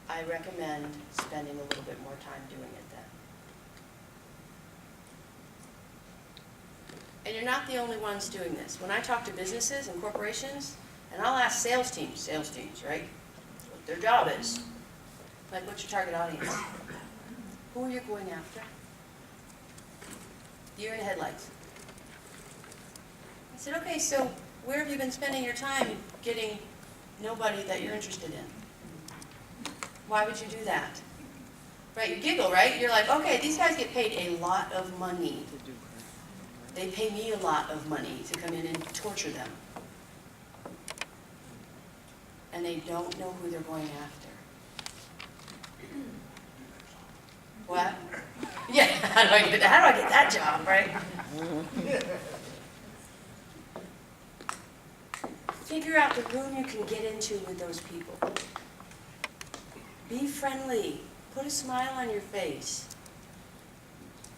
I recommend spending a little bit more time doing it then. And you're not the only ones doing this. When I talk to businesses and corporations, and I'll ask sales teams, right? What their job is. Like, what's your target audience? Who are you going after? Deer in the headlights. I said, okay, so where have you been spending your time getting nobody that you're interested in? Why would you do that? Right, you giggle, right? You're like, okay, these guys get paid a lot of money. They pay me a lot of money to come in and torture them. And they don't know who they're going after. What? Yeah, how do I get that job, right? Figure out the room you can get into with those people. Be friendly. Put a smile on your face.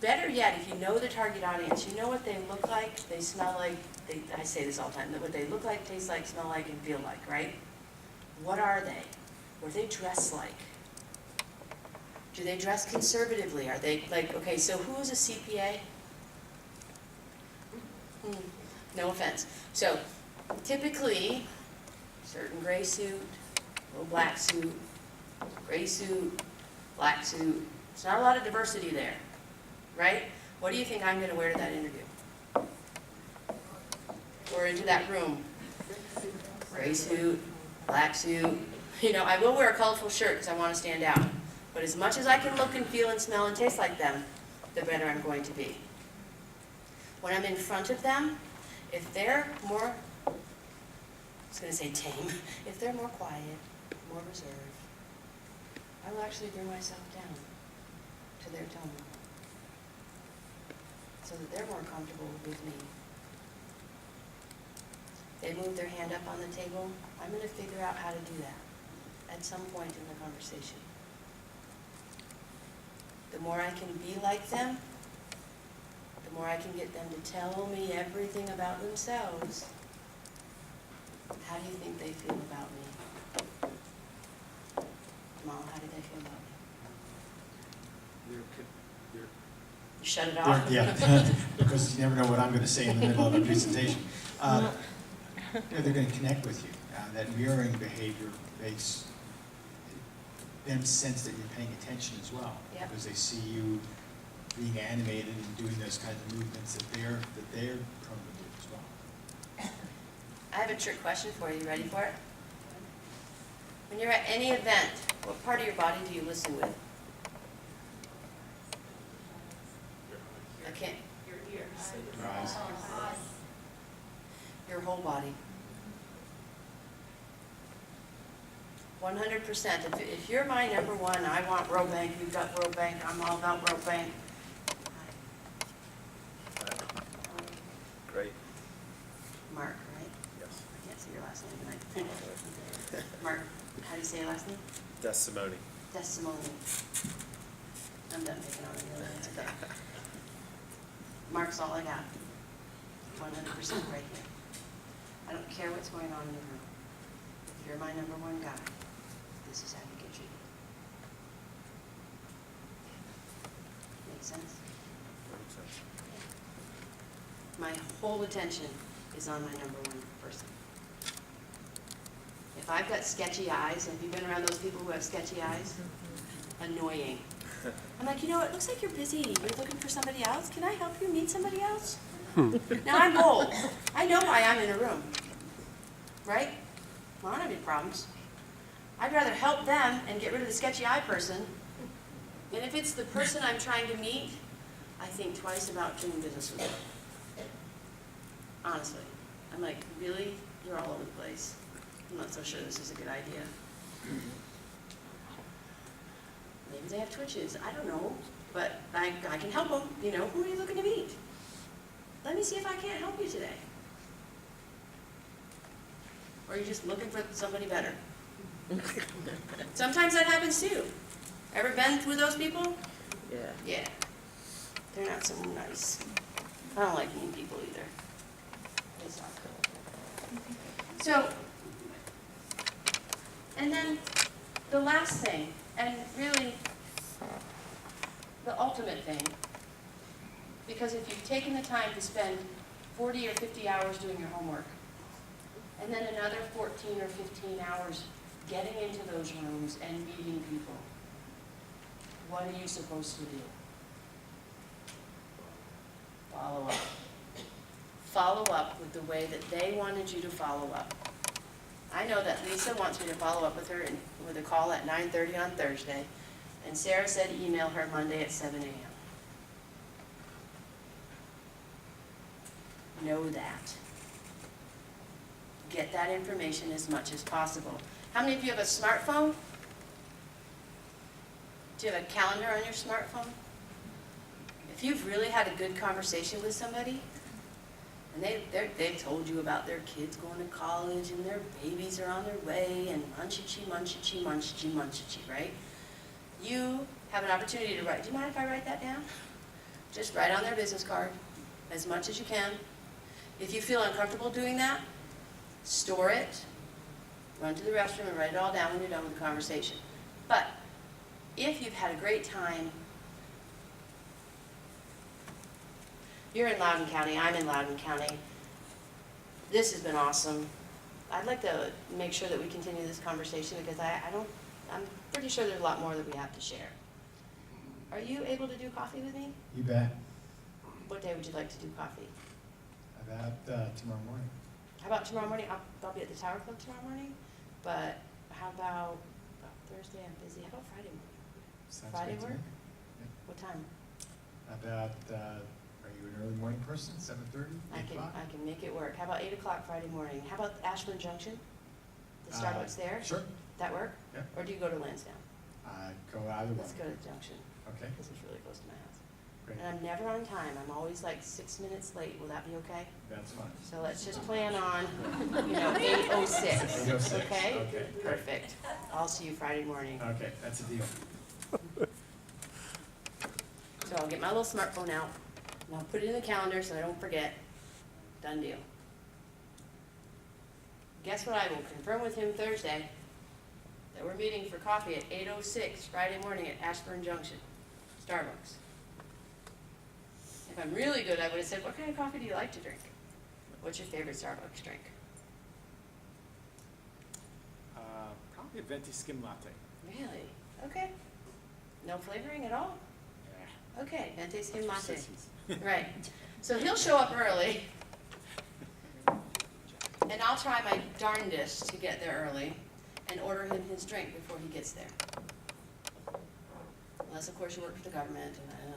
Better yet, if you know the target audience, you know what they look like, they smell like, I say this all the time, what they look like, taste like, smell like, and feel like, right? What are they? What do they dress like? Do they dress conservatively? Are they like, okay, so who is a CPA? No offense. So typically, certain gray suit, little black suit, gray suit, black suit. There's not a lot of diversity there, right? What do you think I'm going to wear to that interview? Or into that room? Gray suit, black suit. You know, I will wear a colorful shirt because I want to stand out. But as much as I can look and feel and smell and taste like them, the better I'm going to be. When I'm in front of them, if they're more, I was going to say tame, if they're more quiet, more reserved, I will actually bring myself down to their tone so that they're more comfortable with me. They move their hand up on the table, I'm going to figure out how to do that at some point in the conversation. The more I can be like them, the more I can get them to tell me everything about themselves. How do you think they feel about me? Mom, how do they feel about me? You shut it off? Yeah, because you never know what I'm going to say in the middle of a presentation. They're going to connect with you. That mirroring behavior makes them sense that you're paying attention as well. Yep. Because they see you being animated and doing those kinds of movements that they're prone to do as well. I have a trick question for you. Ready for it? When you're at any event, what part of your body do you listen with? I can't. Your ear. Your eyes. Your whole body. 100%. If you're my number one, I want Robank, you've got Robank, I'm all about Robank. Great. Mark, right? Yes. I can't say your last name tonight. Mark, how do you say your last name? Testimony. Testimony. I'm done picking on you. It's okay. Mark's all I got. 100% right here. I don't care what's going on in the room. If you're my number one guy, this is how you get treated. Make sense? Makes sense. My whole attention is on my number one person. If I've got sketchy eyes, have you been around those people who have sketchy eyes? Annoying. I'm like, you know, it looks like you're busy. You're looking for somebody else. Can I help you meet somebody else? Now, I'm old. I know why I'm in a room. Right? Well, I don't have any problems. I'd rather help them and get rid of the sketchy eye person. And if it's the person I'm trying to meet, I think twice about doing business with them. Honestly. I'm like, really? You're all over the place. I'm not so sure this is a good idea. Maybe they have twitches. I don't know. But I can help them. You know, who are you looking to meet? Let me see if I can't help you today. Or you're just looking for somebody better. Sometimes that happens too. Ever been through those people? Yeah. Yeah. They're not so nice. I don't like mean people either. They suck. So, and then the last thing, and really the ultimate thing, because if you've taken the time to spend 40 or 50 hours doing your homework, and then another 14 or 15 hours getting into those rooms and meeting people, what are you supposed to do? Follow up. Follow up with the way that they wanted you to follow up. I know that Lisa wants me to follow up with her with a call at 9:30 on Thursday, and Sarah said email her Monday at 7 a.m. Know that. Get that information as much as possible. How many of you have a smartphone? Do you have a calendar on your smartphone? If you've really had a good conversation with somebody, and they've told you about their kids going to college and their babies are on their way and munchichi, munchichi, munchichi, munchichi, right? You have an opportunity to write. Do you mind if I write that down? Just write on their business card as much as you can. If you feel uncomfortable doing that, store it, run to the restroom and write it all down when you're done with the conversation. But if you've had a great time, you're in Loudoun County, I'm in Loudoun County, this has been awesome. I'd like to make sure that we continue this conversation because I'm pretty sure there's a lot more that we have to share. Are you able to do coffee with me? You bet. What day would you like to do coffee? About tomorrow morning. How about tomorrow morning? I'll be at the Tower Club tomorrow morning, but how about Thursday? I'm busy. How about Friday morning? Sounds Friday good to work? me. What time? About, are you an early morning person, 7:30, I 8 can, o'clock? I can make it work. How about 8 o'clock Friday morning? How about Ashburn Junction? The Starbucks there? Sure. That work? Yeah. Or do you go to Lansdowne? Go either way. Let's go to the Junction, Okay, because it's really close to my house. great. And I'm never on time. I'm always like 6 minutes late. Will that be okay? That's fine. So let's just plan on, 8:06. 8:06, Okay? okay, great. Perfect. I'll see you Friday morning. Okay, that's a deal. So I'll get my little smartphone out, and I'll put it in the calendar so I don't forget. Done deal. Guess what? I will confirm with him Thursday that we're meeting for coffee at 8:06 Friday morning at Ashburn Junction, Starbucks. If I'm really good, I would have said, what kind of coffee do you like to drink? What's your favorite Starbucks drink? Probably a venti skim latte. Really? Okay. No flavoring at all? Yeah. Okay, venti skim latte. Sissies. Right. So he'll show up early. And I'll try my darndest to get there early and order him his drink before he gets there. Unless, of course, you work for the government and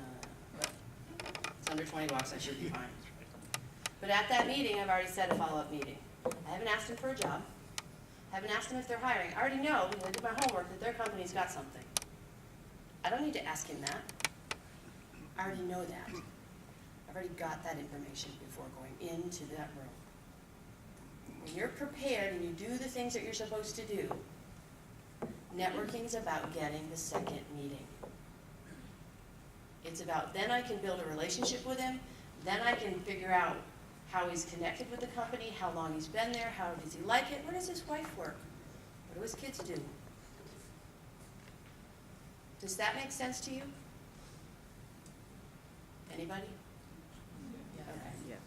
it's under $20, I should be fine. But at that meeting, I've already set a follow-up meeting. I haven't asked him for a job. I haven't asked him if they're hiring. I already know, because I did my homework, that their company's got something. I don't need to ask him that. I already know that. I've already got that information before going into that room. When you're prepared and you do the things that you're supposed to do, networking is about getting the second meeting. It's about, then I can build a relationship with him, then I can figure out how he's connected with the company, how long he's been there, how does he like it, where does his wife work, what do his kids do? Does that make sense to you? Anybody? Okay. Yes.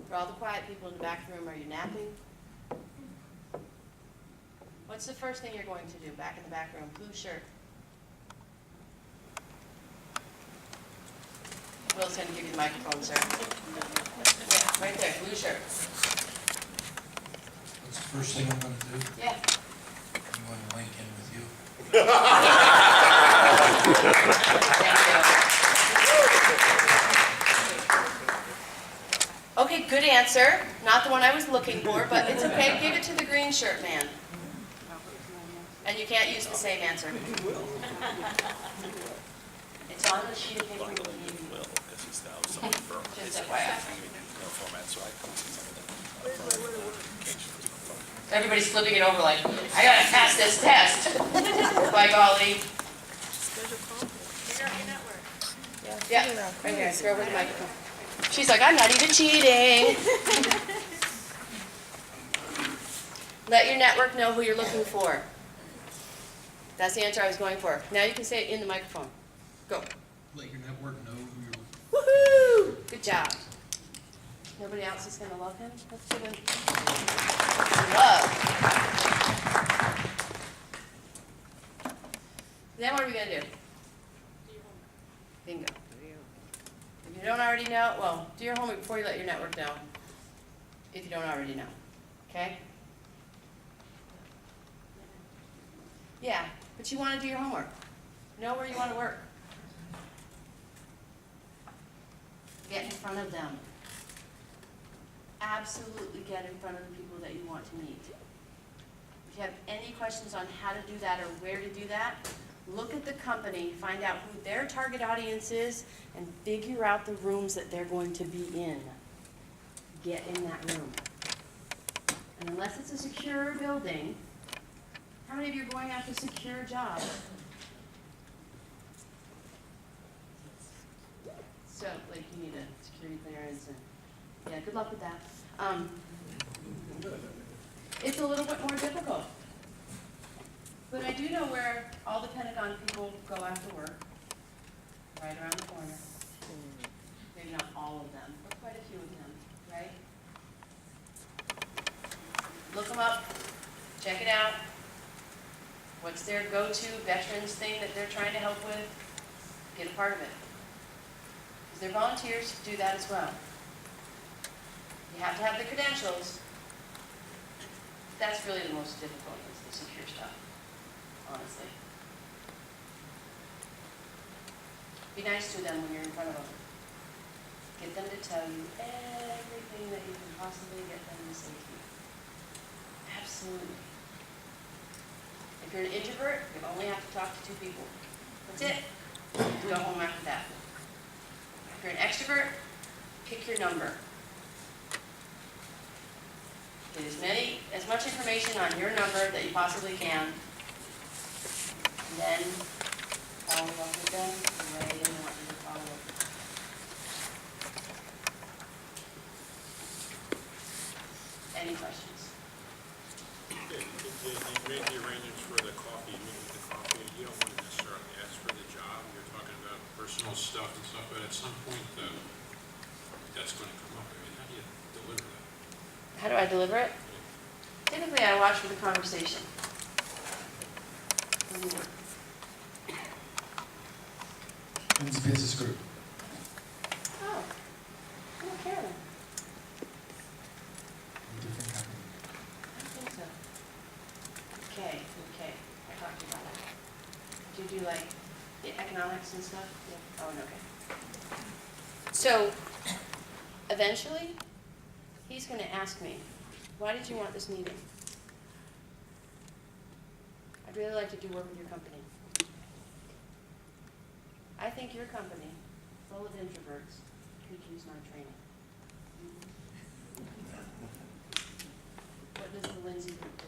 For all the quiet people in the back room, are you napping? What's the first thing you're going to do back in the back room? Blue shirt. Will's going to give you the microphone, sir. Yeah, right there, blue shirt. What's the first thing I'm gonna do? Yeah. I'm gonna link in with you. Okay, good answer. Not the one I was looking for, but it's okay. Give it to the green shirt man. And you can't use the same answer. It's on the sheet of paper. Just FYI. Everybody's flipping it over like, I gotta pass this test. By golly. Yeah, right here. Throw over the microphone. She's like, I'm not even cheating. Let your network know who you're looking for. That's the answer I was going for. Now you can say it in the microphone. Go. Let your network know who you're looking Woohoo! Good job. Nobody else is going to love him? Let's give him love. Then what are we going to do? Bingo. If you don't already know, well, do your homework before you let your network know. If you don't already know. Okay? Yeah, but you want to do your homework. Know where you want to work. Get in front of them. Absolutely get in front of the people that you want to meet. If you have any questions on how to do that or where to do that, look at the company, find out who their target audience is, and figure out the rooms that they're going to be in. Get in that room. And unless it's a secure building, how many of you are going after secure jobs? So, like, you need a security clearance, and yeah, good luck with that. It's a little bit more difficult. But I do know where all the Pentagon people go after work, right around the corner. Maybe not all of them, but quite a few of them, right? Look them up, check it out. What's their go-to veterans thing that they're trying to help with? Get a part of it. Because they're volunteers to do that as well. You have to have the credentials. That's really the most difficult, is the secure stuff, honestly. Be nice to them when you're in front of them. Get them to tell you everything that you can possibly get them to say to you. Absolutely. If you're an introvert, you only have to talk to 2 people. That's it. Go home after that. If you're an extrovert, pick your number. Get as much information on your number that you possibly can. And then follow up with them the way they want you to follow up. Any questions? You made the arrangements for the coffee, you meet with the coffee, you don't want to necessarily ask for the job, you're talking about personal stuff and stuff, but at some point, that's going to come up. I mean, how do you deliver that? How do I deliver it? Typically, I watch for the conversation. When's the business group? Oh, Carolyn. Different company. I think so. Okay. I talked to you about that. Do you do like the economics and stuff? Yeah. Oh, okay. So, eventually, he's going to ask me, why did you want this meeting? I'd really like to do work with your company. I think your company, full of introverts, could use my training. What does the Lindsay Group do?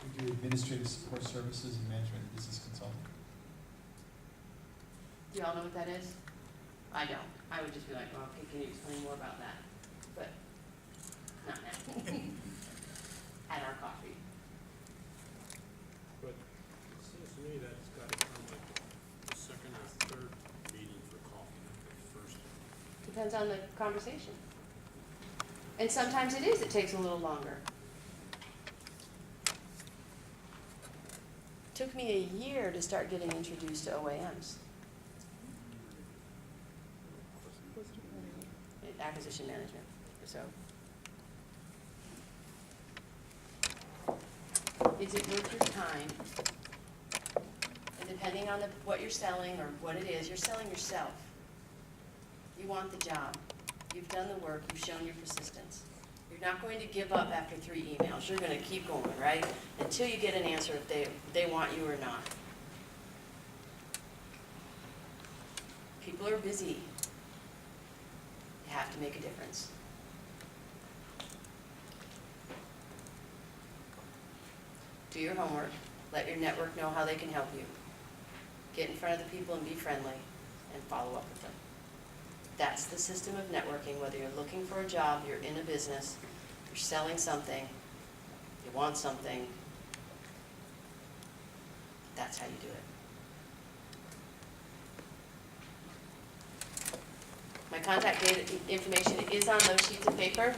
We do administrative support services and management and business consulting. Do you all know what that is? I don't. I would just be like, well, okay, can you explain more about that? But not now. At our coffee. But it seems to me that's got to come like the second or third meeting for coffee, not the first one. Depends on the conversation. And sometimes it is. It takes a little longer. Took me a year to start getting introduced to OAMs. Acquisition management. So, is it worth your time? And depending on what you're selling or what it is, you're selling yourself. You want the job. You've done the work. You've shown your persistence. You're not going to give up after 3 emails. You're going to keep going, right? Until you get an answer if they want you or not. People are busy. You have to make a difference. Do your homework. Let your network know how they can help you. Get in front of the people and be friendly, and follow up with them. That's the system of networking, whether you're looking for a job, you're in a business, you're selling something, you want something. That's how you do it. My contact data information is on those sheets of paper.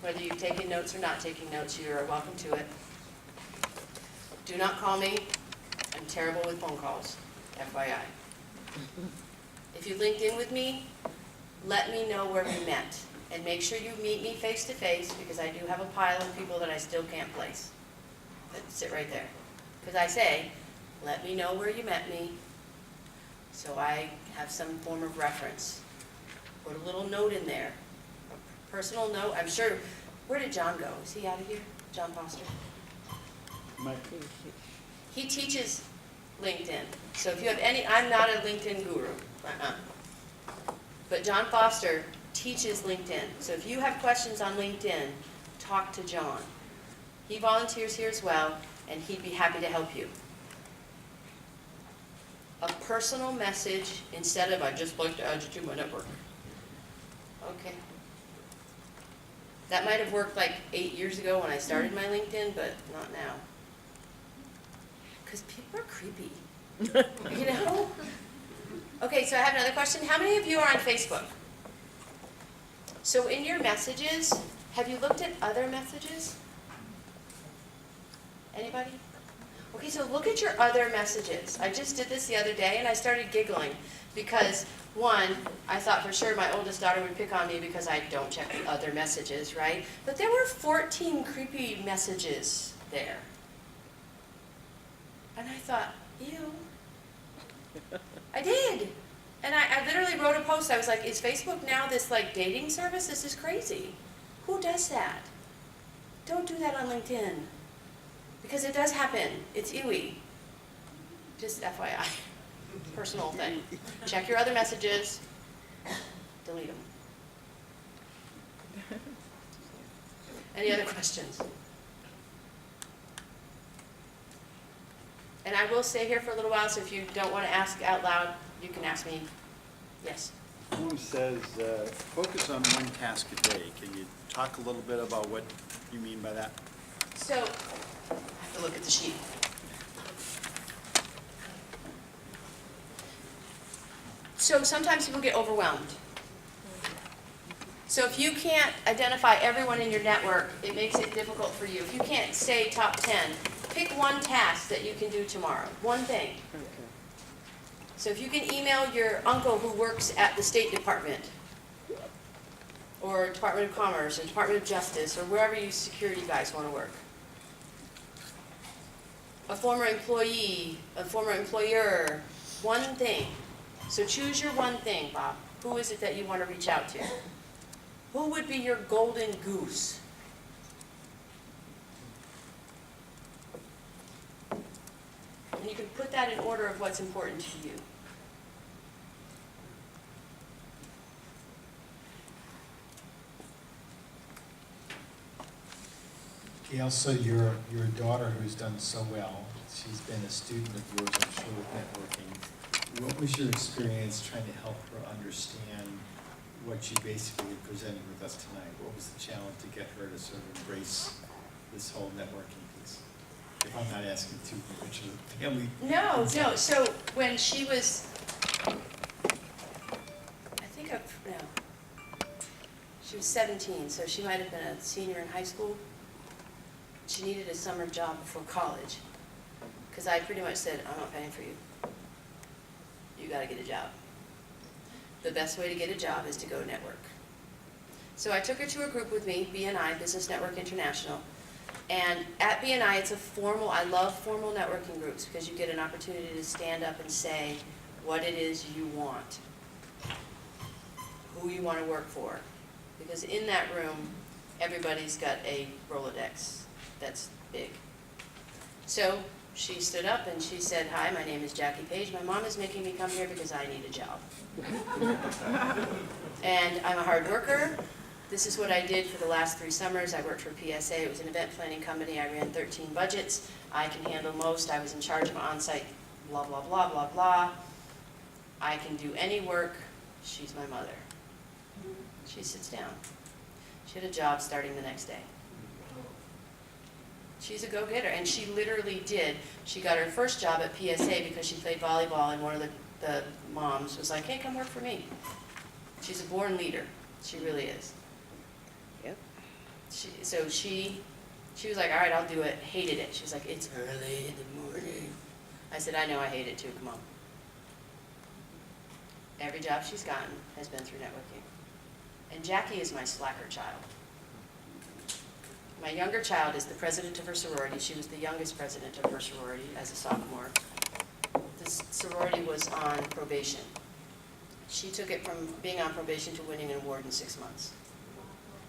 Whether you've taken notes or not taking notes, you are welcome to it. Do not call me. I'm terrible with phone calls, FYI. If you linked in with me, let me know where we met. And make sure you meet me face to face, because I do have a pile of people that I still can't place that sit right there. Because I say, let me know where you met me so I have some form of reference. Put a little note in there, a personal note. I'm sure, where did John go? Is he out of here? John Foster? He teaches LinkedIn. So if you have any, I'm not a LinkedIn guru. But John Foster teaches LinkedIn. So if you have questions on LinkedIn, talk to John. He volunteers here as well, and he'd be happy to help you. A personal message instead of, I just like to add you to my network. Okay. That might have worked like 8 years ago when I started my LinkedIn, but not now. Because people are creepy. You know? Okay, so I have another question. How many of you are on Facebook? So in your messages, have you looked at other messages? Anybody? Okay, so look at your other messages. I just did this the other day and I started giggling because, one, I thought for sure my oldest daughter would pick on me because I don't check the other messages, right? But there were 14 creepy messages there. And I thought, ew. I did. And I literally wrote a post. I was like, is Facebook now this like dating service? This is crazy. Who does that? Don't do that on LinkedIn. Because it does happen. It's ewy. Just FYI. Personal thing. Check your other messages. Delete them. Any other questions? And I will stay here for a little while, so if you don't want to ask out loud, you can ask me. Yes? The form says, focus on one task a day. Can you talk a little bit about what you mean by that? So, I have to look at the sheet. So sometimes people get overwhelmed. So if you can't identify everyone in your network, it makes it difficult for you. If you can't say top 10, pick one task that you can do tomorrow, one thing. So if you can email your uncle who works at the State Department, or Department of Commerce, or Department of Justice, or wherever you security guys want to work. A former employee, a former employer, one thing. So choose your one thing, Bob. Who is it that you want to reach out to? Who would be your golden goose? And you can put that in order of what's important to you. Gail, so your daughter who's done so well, she's been a student of yours, I'm sure, with networking. What was your experience trying to help her understand what you basically presented with us tonight? What was the challenge to get her to sort of embrace this whole networking piece? If I'm not asking too much of the family. No. So when she was, she was 17, so she might have been a senior in high school. She needed a summer job before college, because I pretty much said, I'm not paying for you. You got to get a job. The best way to get a job is to go network. So I took her to a group with me, BNI, Business Network International. And at BNI, it's a formal, I love formal networking groups because you get an opportunity to stand up and say what it is you want, who you want to work for. Because in that room, everybody's got a Rolodex that's big. So she stood up and she said, hi, my name is Jackie Paige. My mom is making me come here because I need a job. And I'm a hard worker. This is what I did for the last 3 summers. I worked for PSA. It was an event planning company. I ran 13 budgets. I can handle most. I was in charge of on-site blah, blah, blah, blah, blah. I can do any work. She's my mother. She sits down. She had a job starting the next day. She's a go-getter, and she literally did. She got her first job at PSA because she played volleyball, and one of the moms was like, hey, come work for me. She's a born leader. She really is. Yep. So she was like, all right, I'll do it. Hated it. She was like, it's early in the morning. I said, I know, I hate it too. Come on. Every job she's gotten has been through networking. And Jackie is my slacker child. My younger child is the president of her sorority. She was the youngest president of her sorority as a sophomore. This sorority was on probation. She took it from being on probation to winning an award in 6 months.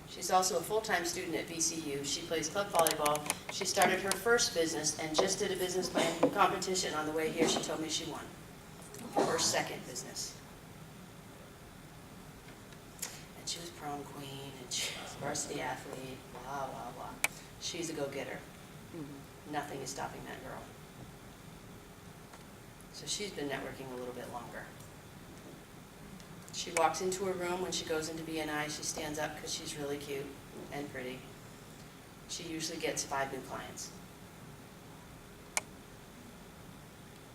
She's also a full-time student at VCU. She plays club volleyball. She started her first business and just did a business plan competition. On the way here, she told me she won her second business. And she was prom queen, and she was varsity athlete, blah, blah, blah. She's a go-getter. Nothing is stopping that girl. So she's been networking a little bit longer. She walks into a room when she goes into BNI, she stands up because she's really cute and pretty. She usually gets 5 new clients.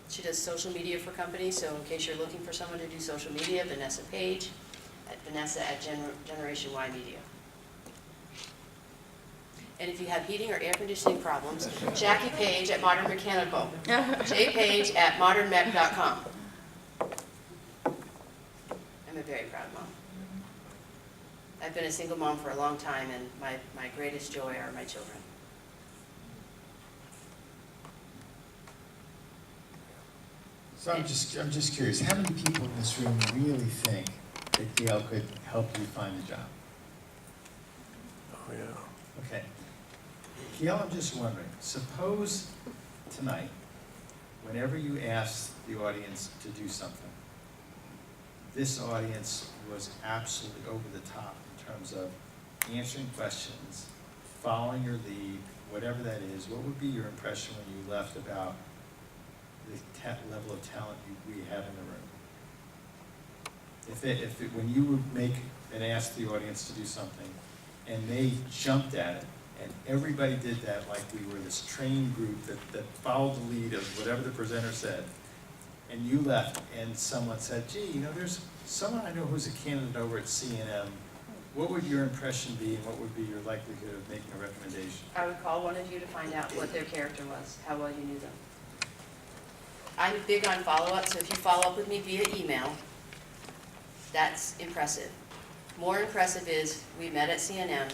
She does social media for companies, so in case you're looking for someone to do social media, Vanessa Paige, Vanessa at Generation Y Media. And if you have heating or air conditioning problems, Jackie Paige at Modern Mechanical, jpage at modernmech.com. I'm a very proud mom. I've been a single mom for a long time, and my greatest joy are my children. So I'm just curious, how many people in this room really think that Gale could help you find a job? Oh, yeah. Okay. Gale, I'm just wondering, suppose tonight, whenever you ask the audience to do something, this audience was absolutely over the top in terms of answering questions, following your lead, whatever that is. What would be your impression when you left about the level of talent we have in the room? When you would make and ask the audience to do something, and they jumped at it, and everybody did that like we were this trained group that followed the lead of whatever the presenter said, and you left, and someone said, gee, you know, there's someone I know who's a candidate over at CNM. What would your impression be, and what would be your likelihood of making a recommendation? I would call one of you to find out what their character was, how well you knew them. I'm big on follow-up, so if you follow up with me via email, that's impressive. More impressive is, we met at CNM,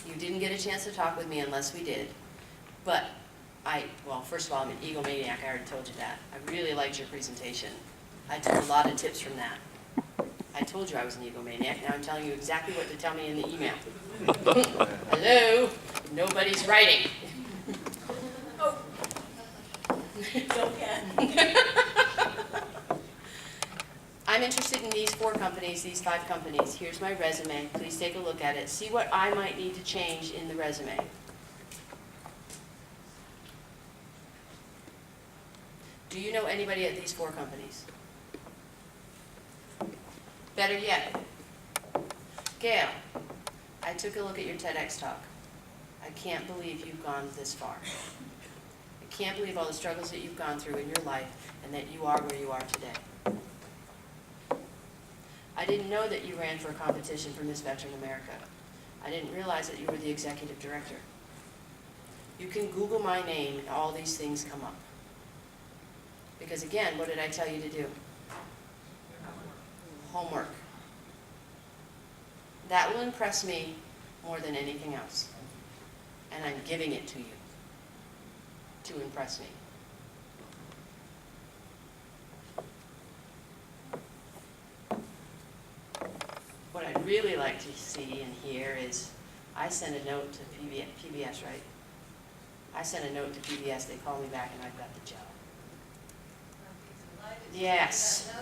you didn't get a chance to talk with me unless we did, but well, first of all, I'm an egomaniac, I already told you that. I really liked your presentation. I took a lot of tips from that. I told you I was an egomaniac, now I'm telling you exactly what to tell me in the email. Hello, nobody's writing. Oh. Go again. I'm interested in these 4 companies, these 5 companies. Here's my resume. Please take a look at it. See what I might need to change in the resume. Do you know anybody at these 4 companies? Better yet, Gale, I took a look at your TEDx talk. I can't believe you've gone this far. I can't believe all the struggles that you've gone through in your life and that you are where you are today. I didn't know that you ran for a competition for Miss Veteran America. I didn't realize that you were the executive director. You can Google my name and all these things come up. Because again, what did I tell you to do? Homework. That will impress me more than anything else. And I'm giving it to you to impress me. What I'd really like to see and hear is, I sent a note to PBS, right? I sent a note to PBS, they called me back and I've got the job. Yes.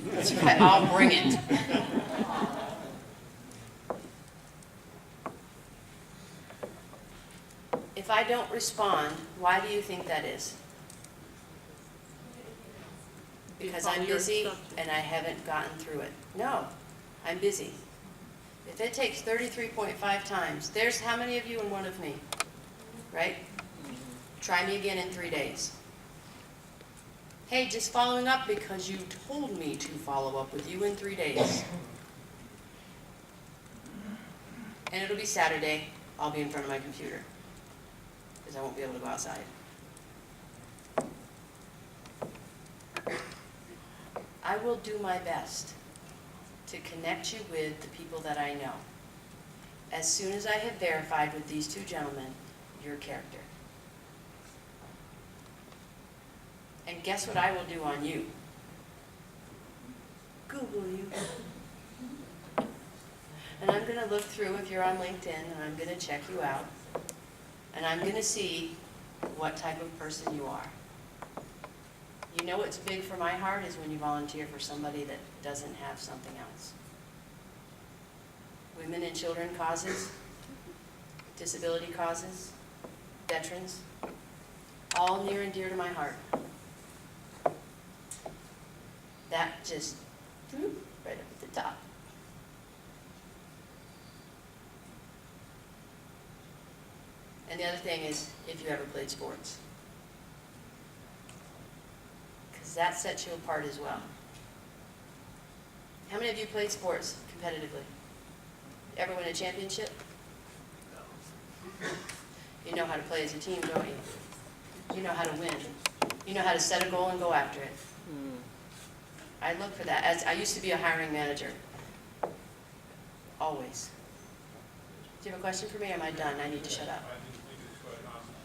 That's right, I'll bring it. If I don't respond, why do you think that is? Because I'm busy and I haven't gotten through it. No, I'm busy. If it takes 33.5 times, there's how many of you and one of me, right? Try me again in 3 days. Hey, just following up because you told me to follow up with you in 3 days. And it'll be Saturday, I'll be in front of my computer, because I won't be able to go outside. I will do my best to connect you with the people that I know. As soon as I have verified with these 2 gentlemen your character. And guess what I will do on you? Google you. And I'm going to look through if you're on LinkedIn, and I'm going to check you out. And I'm going to see what type of person you are. You know what's big for my heart is when you volunteer for somebody that doesn't have something else. Women and children causes, disability causes, veterans, all near and dear to my heart. That just, right up at the top. And the other thing is, if you ever played sports. Because that sets you apart as well. How many of you played sports competitively? Ever win a championship? You know how to play as a team, don't you? You know how to win. You know how to set a goal and go after it. I look for that. As I used to be a hiring manager. Always. Do you have a question for me, or am I done? I need to shut up. I just think it's quite awesome.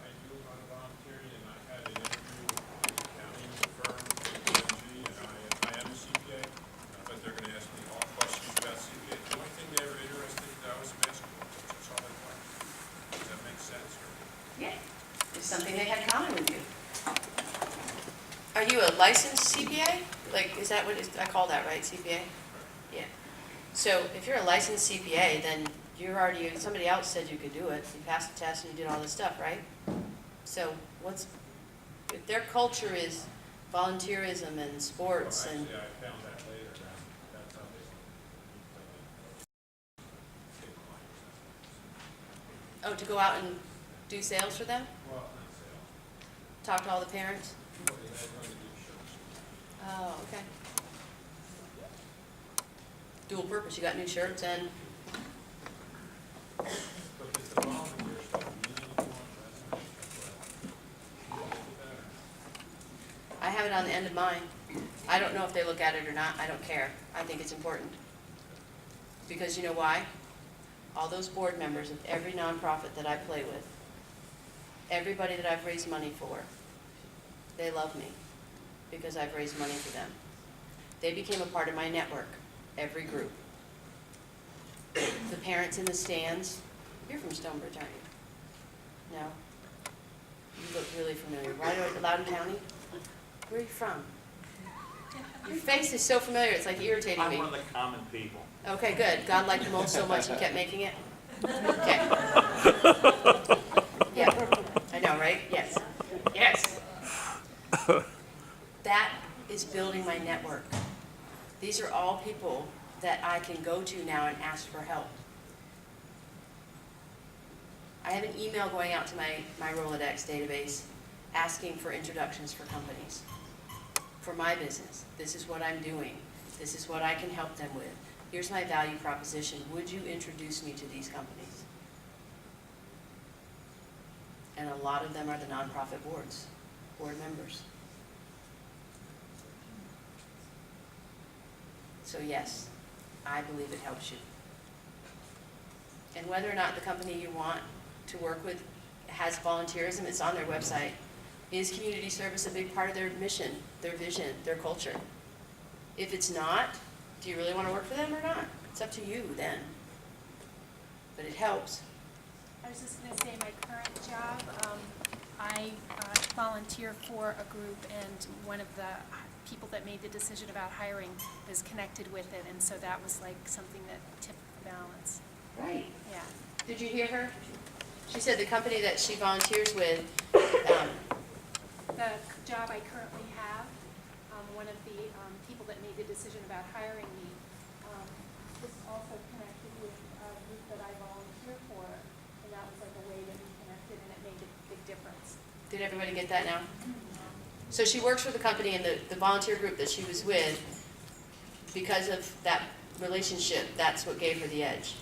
I do a lot of volunteering, and I had an interview is something they had common with you. Are you a licensed CPA? Like, is that what I call that, right, CPA? Yeah. So if you're a licensed CPA, then you're already, somebody else said you could do it. You passed the test and you did all this stuff, right? So if their culture is volunteerism and sports and. Actually, I found that later, that's how they. Oh, to go out and do sales for them? Well, not sales. Talk to all the parents? Well, they had to do shirts. Oh, okay. Dual purpose, you got new shirts and, But it's the volunteer stuff, uniform, I have it on the end of mine. I don't know if they look at it or not, I don't care. I think it's important. Because you know why? All those board members of every nonprofit that I play with, everybody that I've raised money for, they love me because I've raised money for them. They became a part of my network, every group. The parents in the stands, you're from Stonebridge, aren't you? No? You look really familiar. Right over at Loudoun County? Where are you from? Your face is so familiar, it's like irritating me. I'm one of the common people. Okay, good. God liked them all so much he kept making it? Okay. Yeah, I know, right? Yes. Yes. That is building my network. These are all people that I can go to now and ask for help. I have an email going out to my Rolodex database asking for introductions for companies. For my business, this is what I'm doing. This is what I can help them with. Here's my value proposition. Would you introduce me to these companies? And a lot of them are the nonprofit board members. So yes, I believe it helps you. And whether or not the company you want to work with has volunteerism, it's on their website. Is community service a big part of their mission, their vision, their culture? If it's not, do you really want to work for them or not? It's up to you then. But it helps. I was just going to say, my current job, I volunteer for a group, and one of the people that made the decision about hiring is connected with it, and so that was like something that tipped the balance. Right. Yeah. Did you hear her? She said the company that she volunteers with, The job I currently have, one of the people that made the decision about hiring me was also connected with a group that I volunteer for, and that was like a way that we connected, and it made a big difference. did everybody get that now? So she works for the company, and the volunteer group that she was with, because of that relationship, that's what gave her the edge.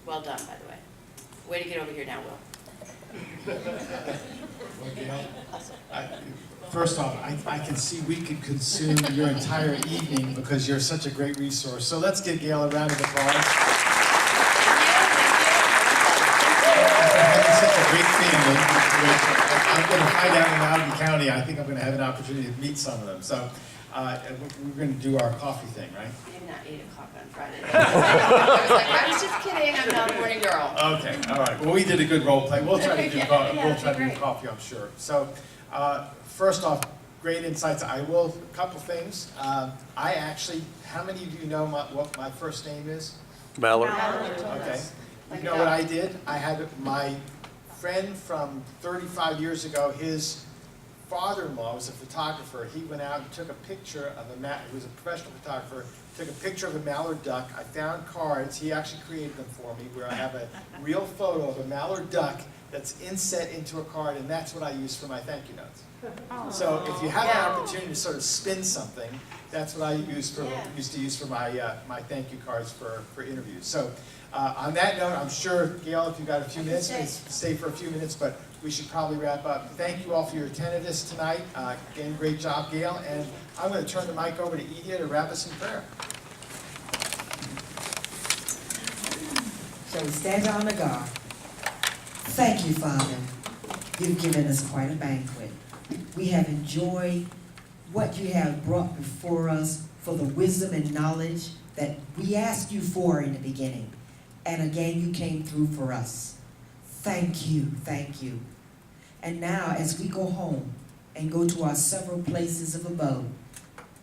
Well done, by the way. Way to get over here now, Will. First off, I can see we could consume your entire evening because you're such a great resource. So let's give Gale a round of applause. Having such a great family, I'm going to find out in Loudoun County. I think I'm going to have an opportunity to meet some of them. So we're going to do our coffee thing, right? Maybe not 8 o'clock on Friday. I was just kidding. I'm not a morning girl. Okay, all right. Well, we did a good role play. We'll try to do Yeah, do coffee, I'm sure. So, first off, great insights. A couple things. I actually, how many of you know what my first name is? Mallard. Okay. You know what I did? I had my friend from 35 years ago, his father-in-law was a photographer. He went out and took a picture of he was a professional photographer, took a picture of a mallard duck. I found cards, he actually created them for me, where I have a real photo of a mallard duck that's inset into a card, and that's what I use for my thank you notes. So if you have an opportunity to sort of spin something, that's what I used to use for my my thank you cards for interviews. So on that note, I'm sure, Gale, if you've got a few minutes, stay for a few minutes, but we should probably wrap up. Thank you all for your attentiveness tonight. Again, great job, Gale. And I'm going to turn the mic over to Edie to wrap us in prayer. Shall we stand on the guard? Thank you, Father. You've given us quite a banquet. We have enjoyed what you have brought before us for the wisdom and knowledge that we asked you for in the beginning. And again, you came through for us. Thank you, thank you. And now, as we go home and go to our several places of abode,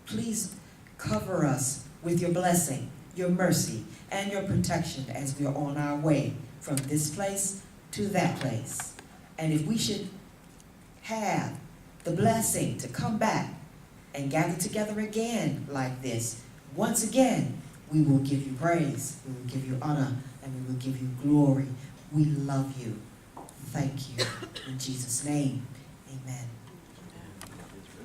please cover us with your blessing, your mercy, and your protection as we are on our way from this place to that place. And if we should have the blessing to come back and gather together again like this, once again, we will give you praise, we will give you honor, and we will give you glory. We love you. Thank you. In Jesus' name, amen.